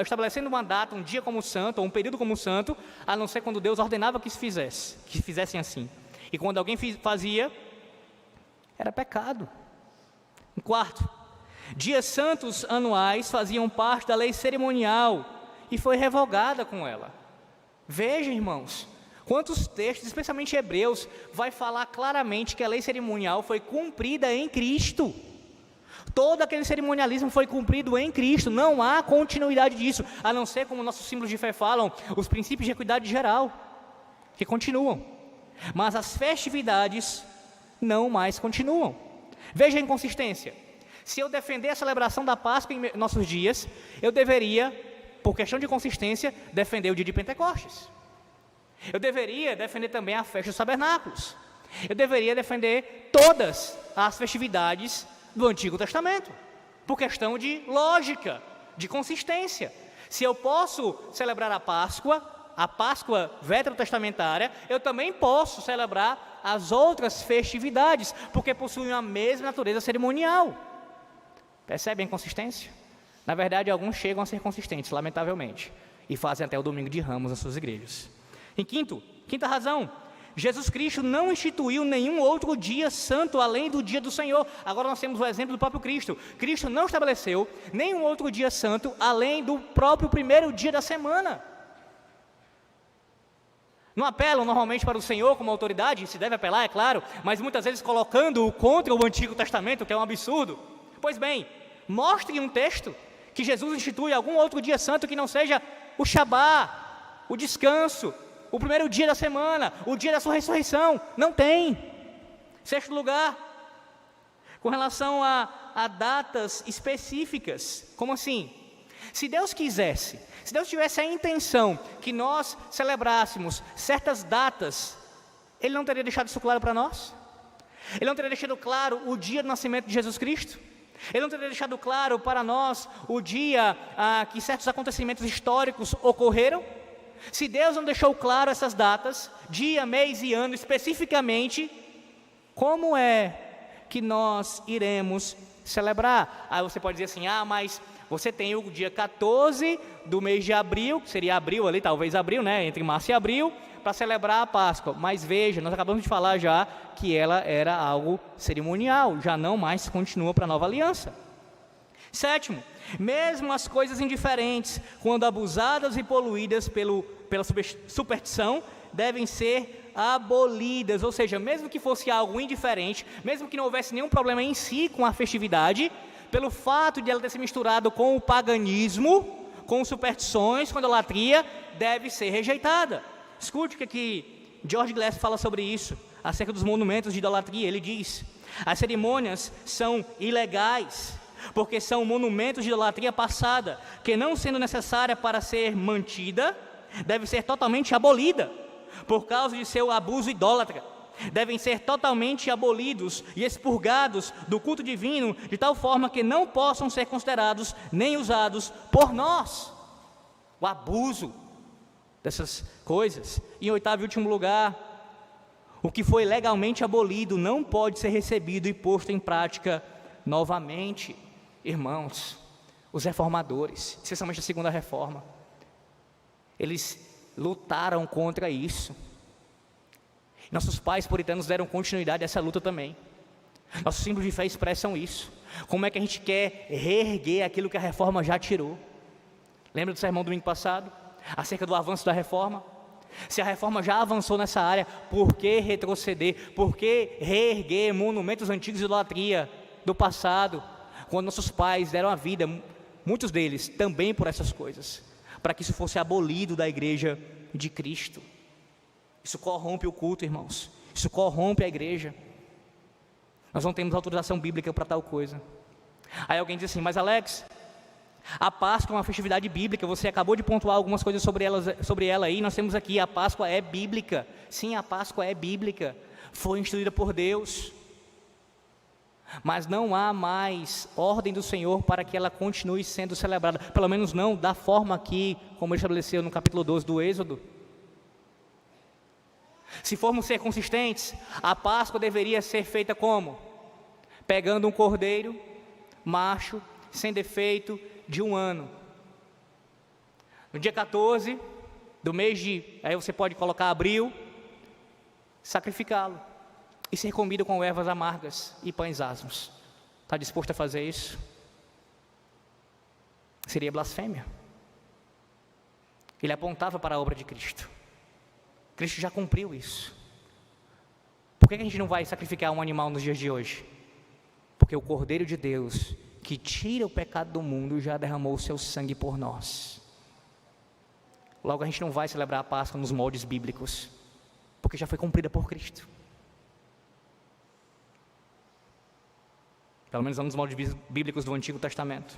estabelecendo uma data, um dia como santo, ou um período como santo, a não ser quando Deus ordenava que se fizessem assim. E quando alguém fazia, era pecado. Em quarto, dias santos anuais faziam parte da lei cerimonial e foi revogada com ela. Veja, irmãos, quantos textos, especialmente Hebreus, vai falar claramente que a lei cerimonial foi cumprida em Cristo. Todo aquele cerimonialismo foi cumprido em Cristo, não há continuidade disso, a não ser, como nossos símbolos de fé falam, os princípios de equidade geral, que continuam. Mas as festividades não mais continuam. Veja a inconsistência. Se eu defender a celebração da Páscoa em nossos dias, eu deveria, por questão de consistência, defender o dia de Pentecostes. Eu deveria defender também a festa dos tabernáculos. Eu deveria defender todas as festividades do Antigo Testamento, por questão de lógica, de consistência. Se eu posso celebrar a Páscoa veterotestamentária, eu também posso celebrar as outras festividades, porque possuem a mesma natureza cerimonial. Percebem a inconsistência? Na verdade, alguns chegam a ser consistentes, lamentavelmente, e fazem até o domingo de Ramos nas suas igrejas. Em quinta razão, Jesus Cristo não instituiu nenhum outro dia santo além do dia do Senhor. Agora nós temos o exemplo do próprio Cristo. Cristo não estabeleceu nenhum outro dia santo além do próprio primeiro dia da semana. Não apelam normalmente para o Senhor como autoridade, se deve apelar, é claro, mas muitas vezes colocando-o contra o Antigo Testamento, que é um absurdo. Pois bem, mostre um texto que Jesus institui algum outro dia santo que não seja o Shabá, o descanso, o primeiro dia da semana, o dia da sua ressurreição. Não tem. Sexto lugar, com relação a datas específicas. Como assim? Se Deus quisesse, se Deus tivesse a intenção que nós celebrássemos certas datas, Ele não teria deixado isso claro para nós? Ele não teria deixado claro o dia do nascimento de Jesus Cristo? Ele não teria deixado claro para nós o dia que certos acontecimentos históricos ocorreram? Se Deus não deixou claro essas datas, dia, mês e ano especificamente, como é que nós iremos celebrar? Aí você pode dizer assim, mas você tem o dia 14 do mês de abril, que seria abril ali, talvez abril, né, entre março e abril, para celebrar a Páscoa. Mas veja, nós acabamos de falar já que ela era algo cerimonial, já não mais continua para a nova aliança. Sétimo, mesmo as coisas indiferentes, quando abusadas e poluídas pela superstição, devem ser abolidas. Ou seja, mesmo que fosse algo indiferente, mesmo que não houvesse nenhum problema em si com a festividade, pelo fato de ela ter se misturado com o paganismo, com superstições, com a idolatria, deve ser rejeitada. Escute o que George Glass fala sobre isso, acerca dos monumentos de idolatria. Ele diz: as cerimônias são ilegais, porque são monumentos de idolatria passada, que não sendo necessária para ser mantida, deve ser totalmente abolida, por causa de seu abuso idólatra. Devem ser totalmente abolidos e expurgados do culto divino, de tal forma que não possam ser considerados nem usados por nós. O abuso dessas coisas. E em oitavo e último lugar, o que foi legalmente abolido não pode ser recebido e posto em prática novamente. Irmãos, os reformadores, especialmente a segunda reforma, eles lutaram contra isso. Nossos pais puritanos deram continuidade a essa luta também. Nossos símbolos de fé expressam isso. Como é que a gente quer reerguer aquilo que a reforma já tirou? Lembra do sermão do domingo passado? Acerca do avanço da reforma? Se a reforma já avançou nessa área, por que retroceder? Por que reerguer monumentos antigos de idolatria do passado? Quando nossos pais deram a vida, muitos deles, também por essas coisas, para que isso fosse abolido da igreja de Cristo. Isso corrompe o culto, irmãos. Isso corrompe a igreja. Nós não temos autorização bíblica para tal coisa. Aí alguém diz assim, mas Alex, a Páscoa é uma festividade bíblica, você acabou de pontuar algumas coisas sobre ela aí, nós temos aqui, a Páscoa é bíblica. Sim, a Páscoa é bíblica. foi instituída por Deus, mas não há mais ordem do Senhor para que ela continue sendo celebrada, pelo menos não da forma aqui, como ele estabeleceu no capítulo 12 do Êxodo. Se formos ser consistentes, a Páscoa deveria ser feita como? Pegando um cordeiro, macho, sem defeito, de 1 ano. No dia 14 do mês aí você pode colocar abril, sacrificá-lo e ser comido com ervas amargas e pães asmos. Está disposto a fazer isso? Seria blasfêmia. Ele apontava para a obra de Cristo. Cristo já cumpriu isso. Por que a gente não vai sacrificar um animal nos dias de hoje? Porque o Cordeiro de Deus, que tira o pecado do mundo, já derramou o seu sangue por nós. Logo a gente não vai celebrar a Páscoa nos moldes bíblicos, porque já foi cumprida por Cristo. Pelo menos nos moldes bíblicos do Antigo Testamento.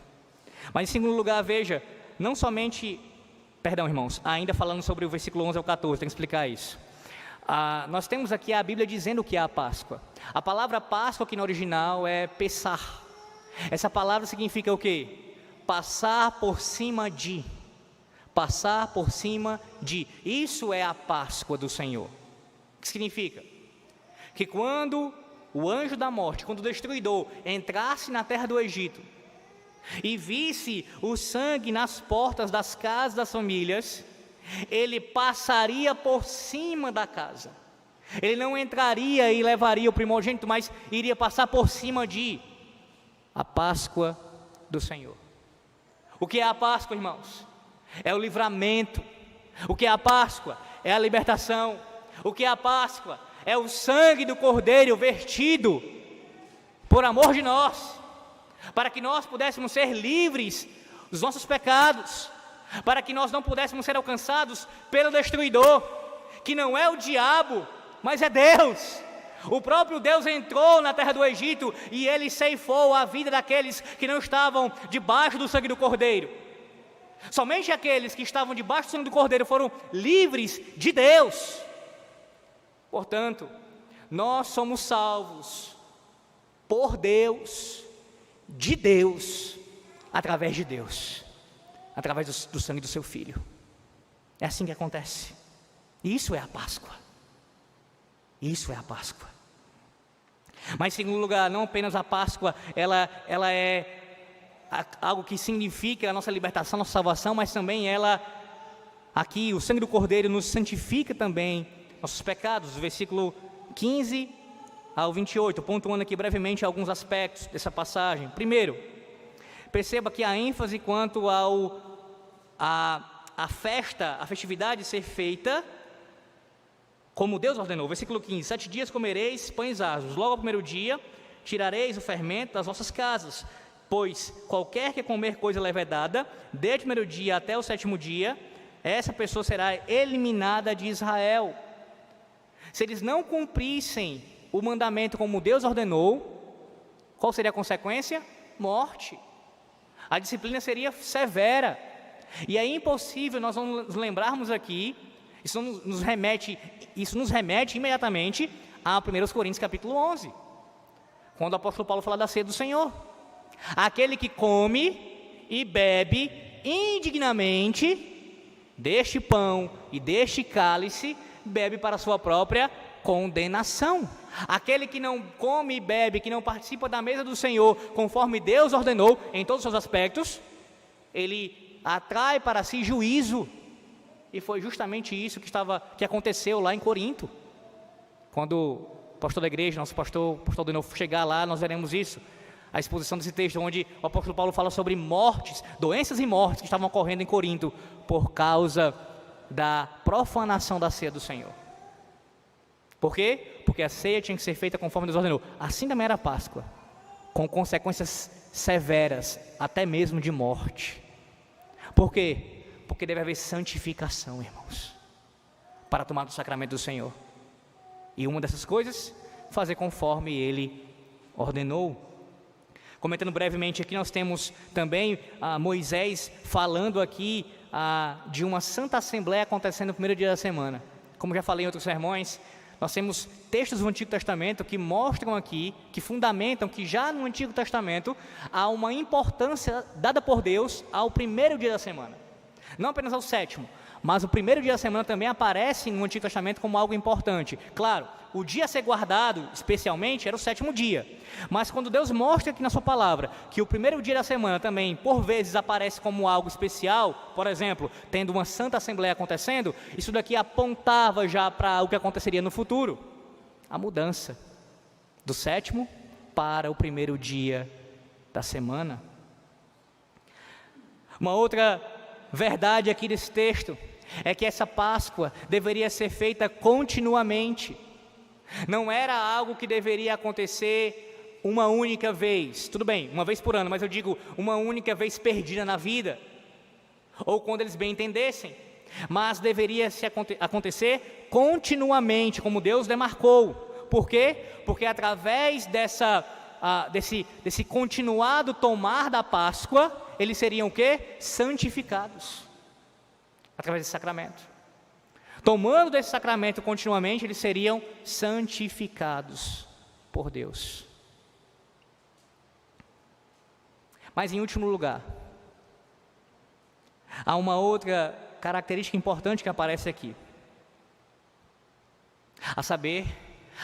Mas em segundo lugar, veja, não somente, perdão irmãos, ainda falando sobre o versículo 11 ao 14, tem que explicar isso. Nós temos aqui a Bíblia dizendo o que é a Páscoa. A palavra Páscoa aqui no original é Pessar. Essa palavra significa o quê? Passar por cima de. Passar por cima de. Isso é a Páscoa do Senhor. O que significa? Que quando o anjo da morte, quando o destruidor entrasse na terra do Egito e visse o sangue nas portas das casas das famílias, ele passaria por cima da casa. Ele não entraria e levaria o primogênito, mas iria passar por cima de a Páscoa do Senhor. O que é a Páscoa, irmãos? É o livramento. O que é a Páscoa? É a libertação. O que é a Páscoa? É o sangue do Cordeiro vertido por amor de nós, para que nós pudéssemos ser livres dos nossos pecados, para que nós não pudéssemos ser alcançados pelo destruidor, que não é o diabo, mas é Deus. O próprio Deus entrou na terra do Egito e ele ceifou a vida daqueles que não estavam debaixo do sangue do Cordeiro. Somente aqueles que estavam debaixo do sangue do Cordeiro foram livres de Deus. Portanto, nós somos salvos por Deus, de Deus, através de Deus, através do sangue do seu Filho. É assim que acontece. Isso é a Páscoa. Isso é a Páscoa. Mas em segundo lugar, não apenas a Páscoa, ela é algo que significa a nossa libertação, a nossa salvação, mas também aqui o sangue do Cordeiro nos santifica também nossos pecados. Versículo 15 ao 28, pontuando aqui brevemente alguns aspectos dessa passagem. Primeiro, perceba que a ênfase quanto a festividade ser feita como Deus ordenou. Versículo 15, 7 dias comereis pães asmos, logo ao primeiro dia tirareis o fermento das vossas casas, pois qualquer que comer coisa levedada, desde o primeiro dia até o 7º dia, essa pessoa será eliminada de Israel. Se eles não cumprissem o mandamento como Deus ordenou, qual seria a consequência? Morte. A disciplina seria severa. E é impossível nós não nos lembrarmos aqui, isso nos remete imediatamente a 1 Coríntios capítulo 11, quando o apóstolo Paulo fala da ceia do Senhor. Aquele que come e bebe indignamente deste pão e deste cálice, bebe para a sua própria condenação. Aquele que não come e bebe, que não participa da mesa do Senhor, conforme Deus ordenou em todos os seus aspectos, ele atrai para si juízo. E foi justamente isso que aconteceu lá em Corinto. Quando o pastor da igreja, nosso pastor de novo, chegar lá, nós veremos isso. A exposição desse texto, onde o apóstolo Paulo fala sobre mortes, doenças e mortes que estavam ocorrendo em Corinto, por causa da profanação da ceia do Senhor. Por quê? Porque a ceia tinha que ser feita conforme Deus ordenou. Assim também era a Páscoa, com consequências severas, até mesmo de morte. Por quê? Porque deve haver santificação, irmãos, para tomar do sacramento do Senhor. E uma dessas coisas, fazer conforme Ele ordenou. Comentando brevemente aqui, nós temos também Moisés falando aqui de uma santa assembleia acontecendo no primeiro dia da semana. Como já falei em outros sermões, Nós temos textos do Antigo Testamento que mostram aqui, que fundamentam que já no Antigo Testamento há uma importância dada por Deus ao primeiro dia da semana. Não apenas ao sétimo, mas o primeiro dia da semana também aparece no Antigo Testamento como algo importante. Claro, o dia a ser guardado, especialmente, era o sétimo dia. Mas quando Deus mostra aqui na sua palavra que o primeiro dia da semana também, por vezes, aparece como algo especial, por exemplo, tendo uma santa assembleia acontecendo, isso daqui apontava já para o que aconteceria no futuro. A mudança do sétimo para o primeiro dia da semana. Uma outra verdade aqui desse texto é que essa Páscoa deveria ser feita continuamente. Não era algo que deveria acontecer uma única vez. Tudo bem, uma vez por ano, mas eu digo uma única vez perdida na vida, ou quando eles bem entendessem. Mas deveria acontecer continuamente, como Deus demarcou. Por quê? Porque através desse continuado tomar da Páscoa, eles seriam o quê? Santificados. Através desse sacramento. Tomando desse sacramento continuamente, eles seriam santificados por Deus. Mas em último lugar, há uma outra característica importante que aparece aqui. A saber,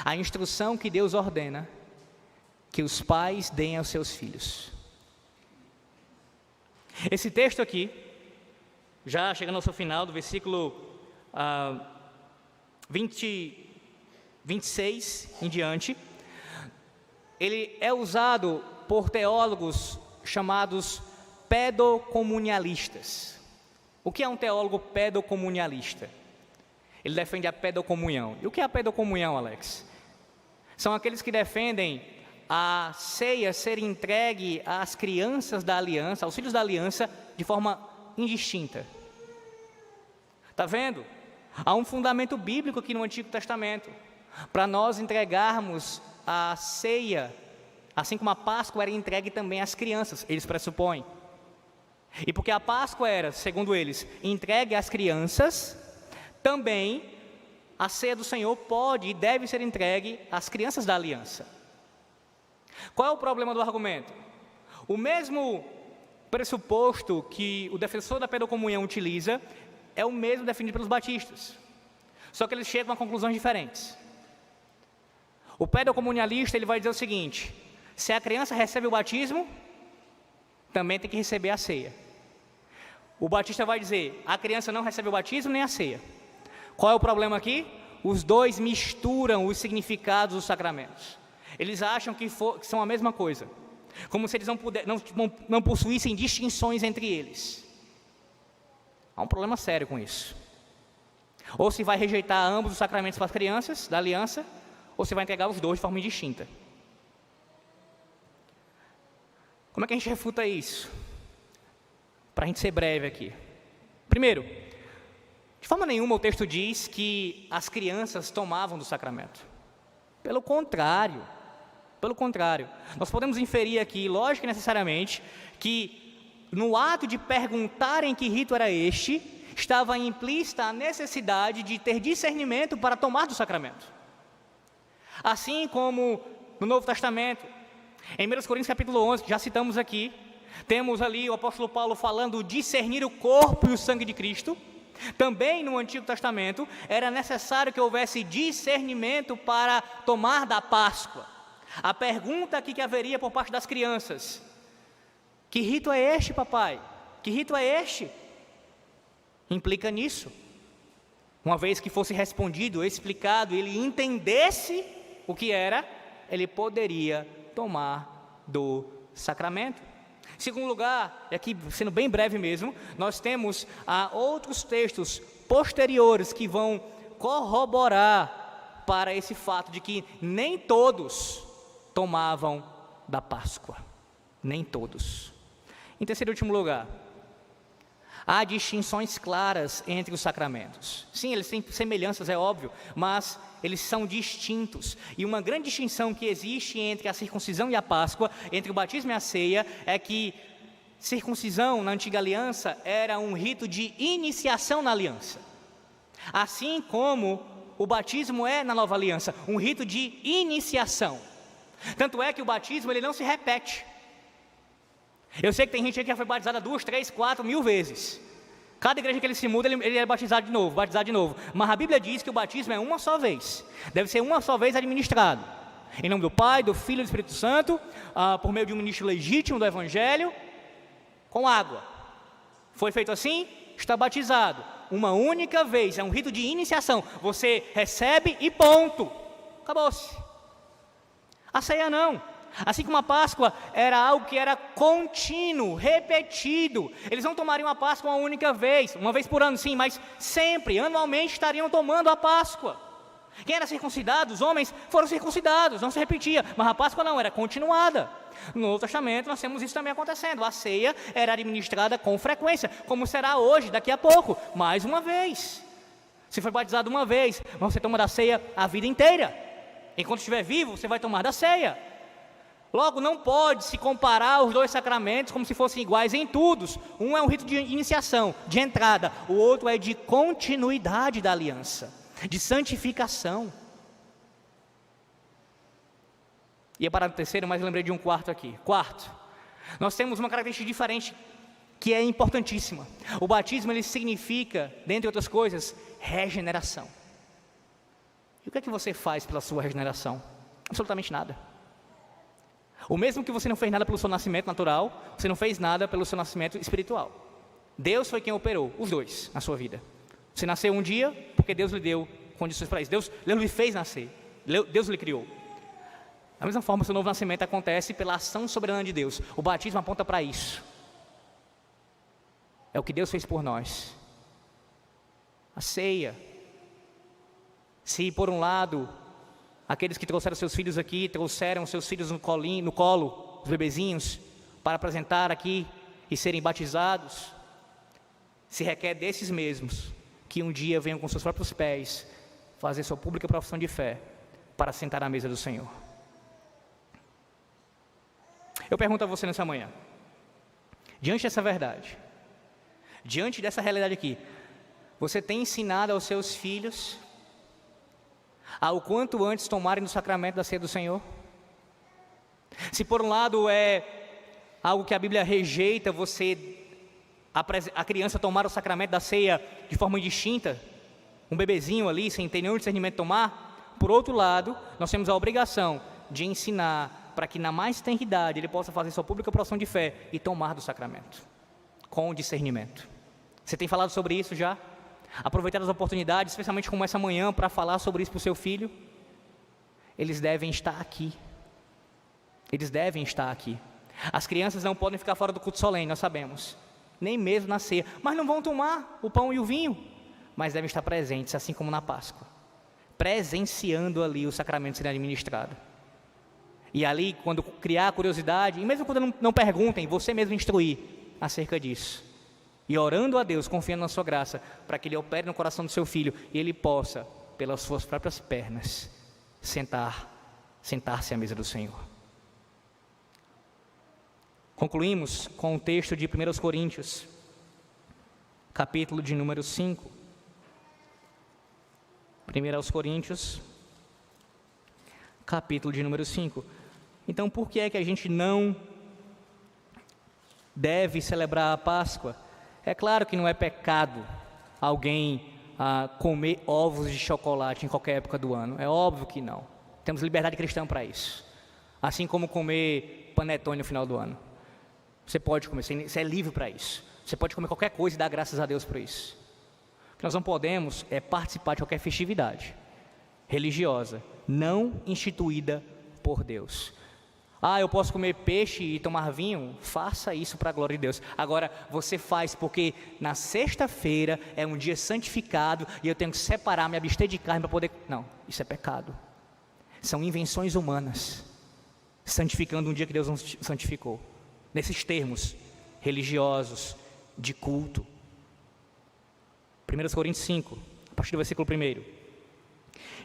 a instrução que Deus ordena que os pais deem aos seus filhos. Esse texto aqui, já chegando ao seu final, do versículo 26 em diante, ele é usado por teólogos chamados pedocomunhalistas. O que é um teólogo pedocomunhalista? Ele defende a pedocomunhão. E o que é a pedocomunhão, Alex? São aqueles que defendem a ceia ser entregue às crianças da aliança, aos filhos da aliança, de forma indistinta. Está vendo? Há um fundamento bíblico aqui no Antigo Testamento, para nós entregarmos a ceia, assim como a Páscoa era entregue também às crianças, eles pressupõem. E porque a Páscoa era, segundo eles, entregue às crianças, também a ceia do Senhor pode e deve ser entregue às crianças da aliança. Qual é o problema do argumento? O mesmo pressuposto que o defensor da pedocomunhão utiliza é o mesmo definido pelos batistas, só que eles chegam a conclusões diferentes. O pedocomunhalista, ele vai dizer o seguinte: se a criança recebe o batismo, também tem que receber a ceia. O batista vai dizer: a criança não recebe o batismo nem a ceia. Qual é o problema aqui? Os dois misturam os significados dos sacramentos. Eles acham que são a mesma coisa, como se eles não possuíssem distinções entre eles. Há um problema sério com isso. Ou se vai rejeitar ambos os sacramentos para as crianças da aliança, ou se vai entregar os dois de forma indistinta. Como é que a gente refuta isso? Para a gente ser breve aqui. Primeiro, de forma nenhuma o texto diz que as crianças tomavam do sacramento. Pelo contrário, nós podemos inferir aqui, lógico e necessariamente, que no ato de perguntarem que rito era este, estava implícita a necessidade de ter discernimento para tomar do sacramento. Assim como no Novo Testamento, em 1 Coríntios capítulo 11, que já citamos aqui, temos ali o apóstolo Paulo falando discernir o corpo e o sangue de Cristo. Também no Antigo Testamento era necessário que houvesse discernimento para tomar da Páscoa. A pergunta aqui que haveria por parte das crianças: que rito é este, papai? Que rito é este? Implica nisso. Uma vez que fosse respondido, explicado, ele entendesse o que era, ele poderia tomar do sacramento. Em segundo lugar, e aqui sendo bem breve mesmo, nós temos outros textos posteriores que vão corroborar para esse fato de que nem todos tomavam da Páscoa. Nem todos. Em terceiro e último lugar, há distinções claras entre os sacramentos. Sim, eles têm semelhanças, é óbvio, mas eles são distintos. E uma grande distinção que existe entre a circuncisão e a Páscoa, entre o batismo e a ceia, é que circuncisão na antiga aliança era um rito de iniciação na aliança. Assim como O batismo é, na nova aliança, um rito de iniciação. Tanto é que o batismo ele não se repete. Eu sei que tem gente que já foi batizada 2, 3, 4 mil vezes. Cada igreja que ele se muda, ele é batizado de novo. Mas a Bíblia diz que o batismo é uma só vez. Deve ser uma só vez administrado. Em nome do Pai, do Filho e do Espírito Santo, por meio de um ministro legítimo do Evangelho, com água. Foi feito assim, está batizado. Uma única vez, é um rito de iniciação. Você recebe e ponto. Acabou-se. A ceia não. Assim como a Páscoa era algo que era contínuo, repetido. Eles não tomariam a Páscoa uma única vez por ano sim, mas sempre, anualmente estariam tomando a Páscoa. Quem era circuncidado, os homens foram circuncidados, não se repetia, mas a Páscoa não, era continuada. No Novo Testamento nós temos isso também acontecendo, a ceia era administrada com frequência, como será hoje, daqui a pouco, mais uma vez. Se foi batizado uma vez, mas você toma da ceia a vida inteira. Enquanto estiver vivo, você vai tomar da ceia. Logo, não pode se comparar os dois sacramentos como se fossem iguais em tudo. Um é um rito de iniciação, de entrada. O outro é de continuidade da aliança, de santificação. Ia parar no terceiro, mas eu lembrei de um quarto aqui. Quarto, nós temos uma característica diferente que é importantíssima. O batismo, ele significa, dentre outras coisas, regeneração. E o que é que você faz pela sua regeneração? Absolutamente nada. O mesmo que você não fez nada pelo seu nascimento natural, você não fez nada pelo seu nascimento espiritual. Deus foi quem operou, os dois, na sua vida. Você nasceu um dia, porque Deus lhe deu condições para isso. Deus lhe fez nascer, Deus lhe criou. Da mesma forma, o seu novo nascimento acontece pela ação soberana de Deus. O batismo aponta para isso. É o que Deus fez por nós. A ceia. Se por um lado, aqueles que trouxeram seus filhos aqui, trouxeram seus filhos no colo, os bebezinhos, para apresentar aqui e serem batizados, se requer desses mesmos, que um dia venham com seus próprios pés, fazer sua pública profissão de fé, para sentar à mesa do Senhor. Eu pergunto a você nessa manhã, diante dessa verdade, diante dessa realidade aqui, você tem ensinado aos seus filhos ao quanto antes tomarem do sacramento da ceia do Senhor? Se por um lado é algo que a Bíblia rejeita, a criança tomar o sacramento da ceia de forma indistinta, um bebezinho ali, sem ter nenhum discernimento tomar, por outro lado, nós temos a obrigação de ensinar para que na mais tenra idade ele possa fazer sua pública profissão de fé e tomar do sacramento, com discernimento. Você tem falado sobre isso já? Aproveitar as oportunidades, especialmente como essa manhã, para falar sobre isso para o seu filho? Eles devem estar aqui. Eles devem estar aqui. As crianças não podem ficar fora do culto solene, nós sabemos. Nem mesmo na ceia. Mas não vão tomar o pão e o vinho. Mas devem estar presentes, assim como na Páscoa. Presenciando ali o sacramento sendo administrado. E ali, quando criar a curiosidade, e mesmo quando não perguntem, você mesmo instruir acerca disso. E orando a Deus, confiando na sua graça, para que Ele opere no coração do seu filho, e ele possa, pelas suas próprias pernas, sentar-se à mesa do Senhor. Concluímos com o texto de 1 Coríntios, capítulo de número 5. 1 Coríntios, capítulo de número 5. Então, por que é que a gente não deve celebrar a Páscoa? É claro que não é pecado alguém comer ovos de chocolate em qualquer época do ano. É óbvio que não. Temos liberdade cristã para isso. Assim como comer panetone no final do ano. Você pode comer, você é livre para isso. Você pode comer qualquer coisa e dar graças a Deus por isso. O que nós não podemos é participar de qualquer festividade religiosa, não instituída por Deus. Eu posso comer peixe e tomar vinho? Faça isso para a glória de Deus. Agora, você faz porque na sexta-feira é um dia santificado e eu tenho que separar, me abster de carne para poder... Não, isso é pecado. São invenções humanas, santificando um dia que Deus não santificou. Nesses termos religiosos, de culto. 1 Coríntios 5, a partir do versículo 1.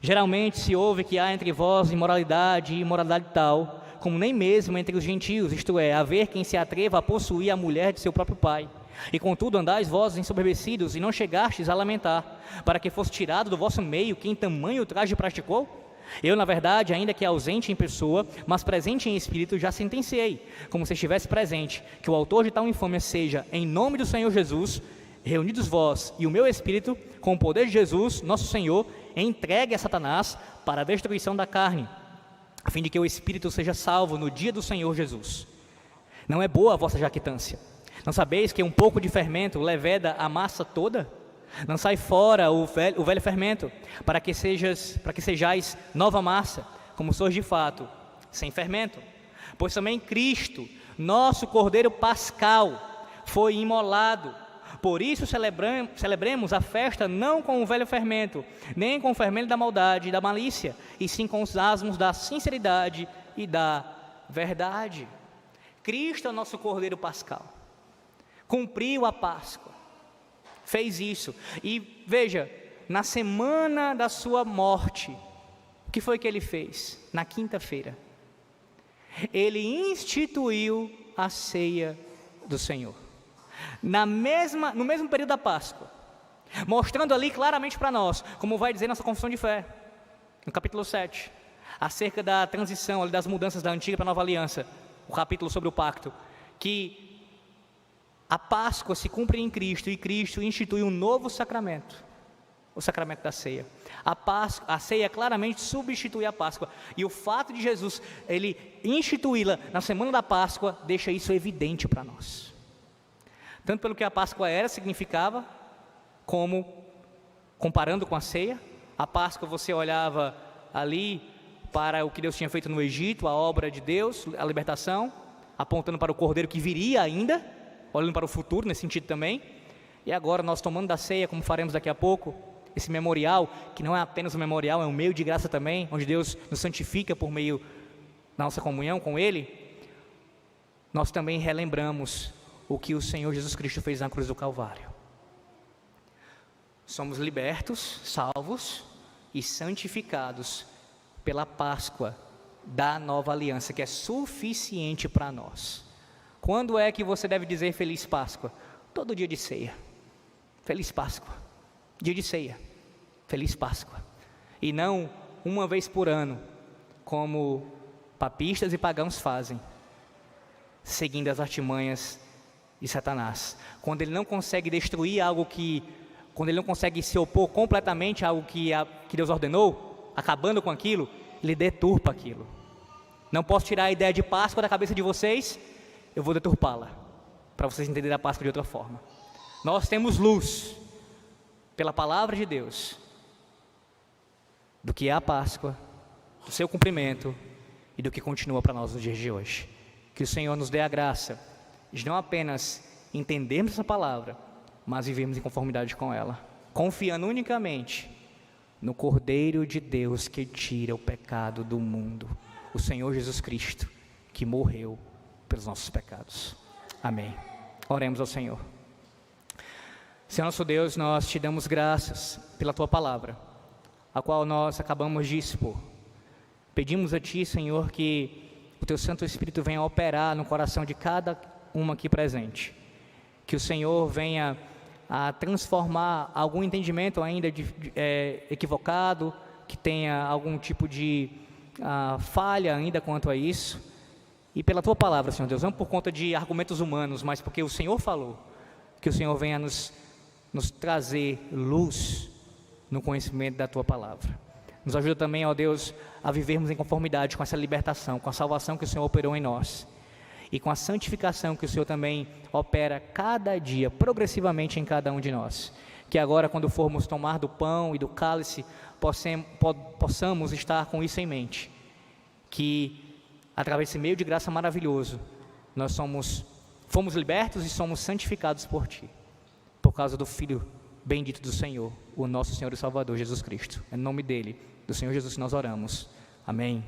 Geralmente se ouve que há entre vós imoralidade e imoralidade tal, como nem mesmo entre os gentios, isto é, haver quem se atreva a possuir a mulher de seu próprio pai. E contudo andais vós ensoberbecidos, e não chegastes a lamentar, para que fosse tirado do vosso meio quem tamanho traje praticou? Eu, na verdade, ainda que ausente em pessoa, mas presente em espírito, já sentenciei, como se estivesse presente, que o autor de tal infâmia seja, em nome do Senhor Jesus, reunidos vós e o meu espírito, com o poder de Jesus, nosso Senhor, entregue a Satanás para a destruição da carne, a fim de que o espírito seja salvo no dia do Senhor Jesus. Não é boa a vossa jactância. Não sabeis que um pouco de fermento leveda a massa toda? Não sai fora o velho fermento, para que sejais nova massa, como sois de fato, sem fermento. Pois também Cristo, nosso Cordeiro Pascal, foi imolado. Por isso celebremos a festa não com o velho fermento, nem com o fermento da maldade e da malícia, e sim com os asmos da sinceridade e da verdade. Cristo é o nosso Cordeiro Pascal, cumpriu a Páscoa, fez isso. E veja, na semana da sua morte, o que foi que ele fez? Na quinta-feira, ele instituiu a ceia do Senhor, no mesmo período da Páscoa, mostrando ali claramente para nós, como vai dizer nossa confissão de fé, no capítulo 7, acerca da transição, ali, das mudanças da antiga para a nova aliança, o capítulo sobre o pacto, que a Páscoa se cumpre em Cristo, e Cristo institui um novo sacramento, o sacramento da ceia. A ceia claramente substitui a Páscoa, e o fato de Jesus, ele instituí-la na semana da Páscoa, deixa isso evidente para nós, tanto pelo que a Páscoa significava, como comparando com a ceia. A Páscoa, você olhava ali para o que Deus tinha feito no Egito, a obra de Deus, a libertação, apontando para o Cordeiro que viria ainda, olhando para o futuro nesse sentido também. E agora nós tomando da ceia, como faremos daqui a pouco, esse memorial, que não é apenas um memorial, é um meio de graça também, onde Deus nos santifica por meio da nossa comunhão com Ele, nós também relembramos o que o Senhor Jesus Cristo fez na cruz do Calvário. Somos libertos, salvos e santificados pela Páscoa da nova aliança, que é suficiente para nós. Quando é que você deve dizer Feliz Páscoa? Todo dia de ceia. Feliz Páscoa. Dia de ceia. Feliz Páscoa. E não uma vez por ano, como papistas e pagãos fazem, seguindo as artimanhas de Satanás. Quando ele não consegue destruir algo quando ele não consegue se opor completamente a algo que Deus ordenou, acabando com aquilo, ele deturpa aquilo. Não posso tirar a ideia de Páscoa da cabeça de vocês, eu vou deturpá-la, para vocês entenderem a Páscoa de outra forma. Nós temos luz, pela palavra de Deus, do que é a Páscoa, do seu cumprimento e do que continua para nós nos dias de hoje. Que o Senhor nos dê a graça de não apenas entendermos essa palavra, mas vivermos em conformidade com ela, confiando unicamente no Cordeiro de Deus que tira o pecado do mundo, o Senhor Jesus Cristo, que morreu pelos nossos pecados. Amém. Oremos ao Senhor. Senhor nosso Deus, nós te damos graças pela Tua palavra, a qual nós acabamos de expor. Pedimos a Ti, Senhor, que o Teu Santo Espírito venha operar no coração de cada um aqui presente, que o Senhor venha a transformar algum entendimento ainda equivocado, que tenha algum tipo de falha ainda quanto a isso, e pela Tua palavra, Senhor Deus, não por conta de argumentos humanos, mas porque o Senhor falou, que o Senhor venha nos trazer luz no conhecimento da Tua palavra. Nos ajuda também, ó Deus, a vivermos em conformidade com essa libertação, com a salvação que o Senhor operou em nós, e com a santificação que o Senhor também opera cada dia, progressivamente em cada um de nós. Que agora, quando formos tomar do pão e do cálice, possamos estar com isso em mente, que através desse meio de graça maravilhoso, nós fomos libertos e somos santificados por Ti, por causa do Filho bendito do Senhor, o nosso Senhor e Salvador Jesus Cristo. É no nome dele, do Senhor Jesus, que nós oramos. Amém.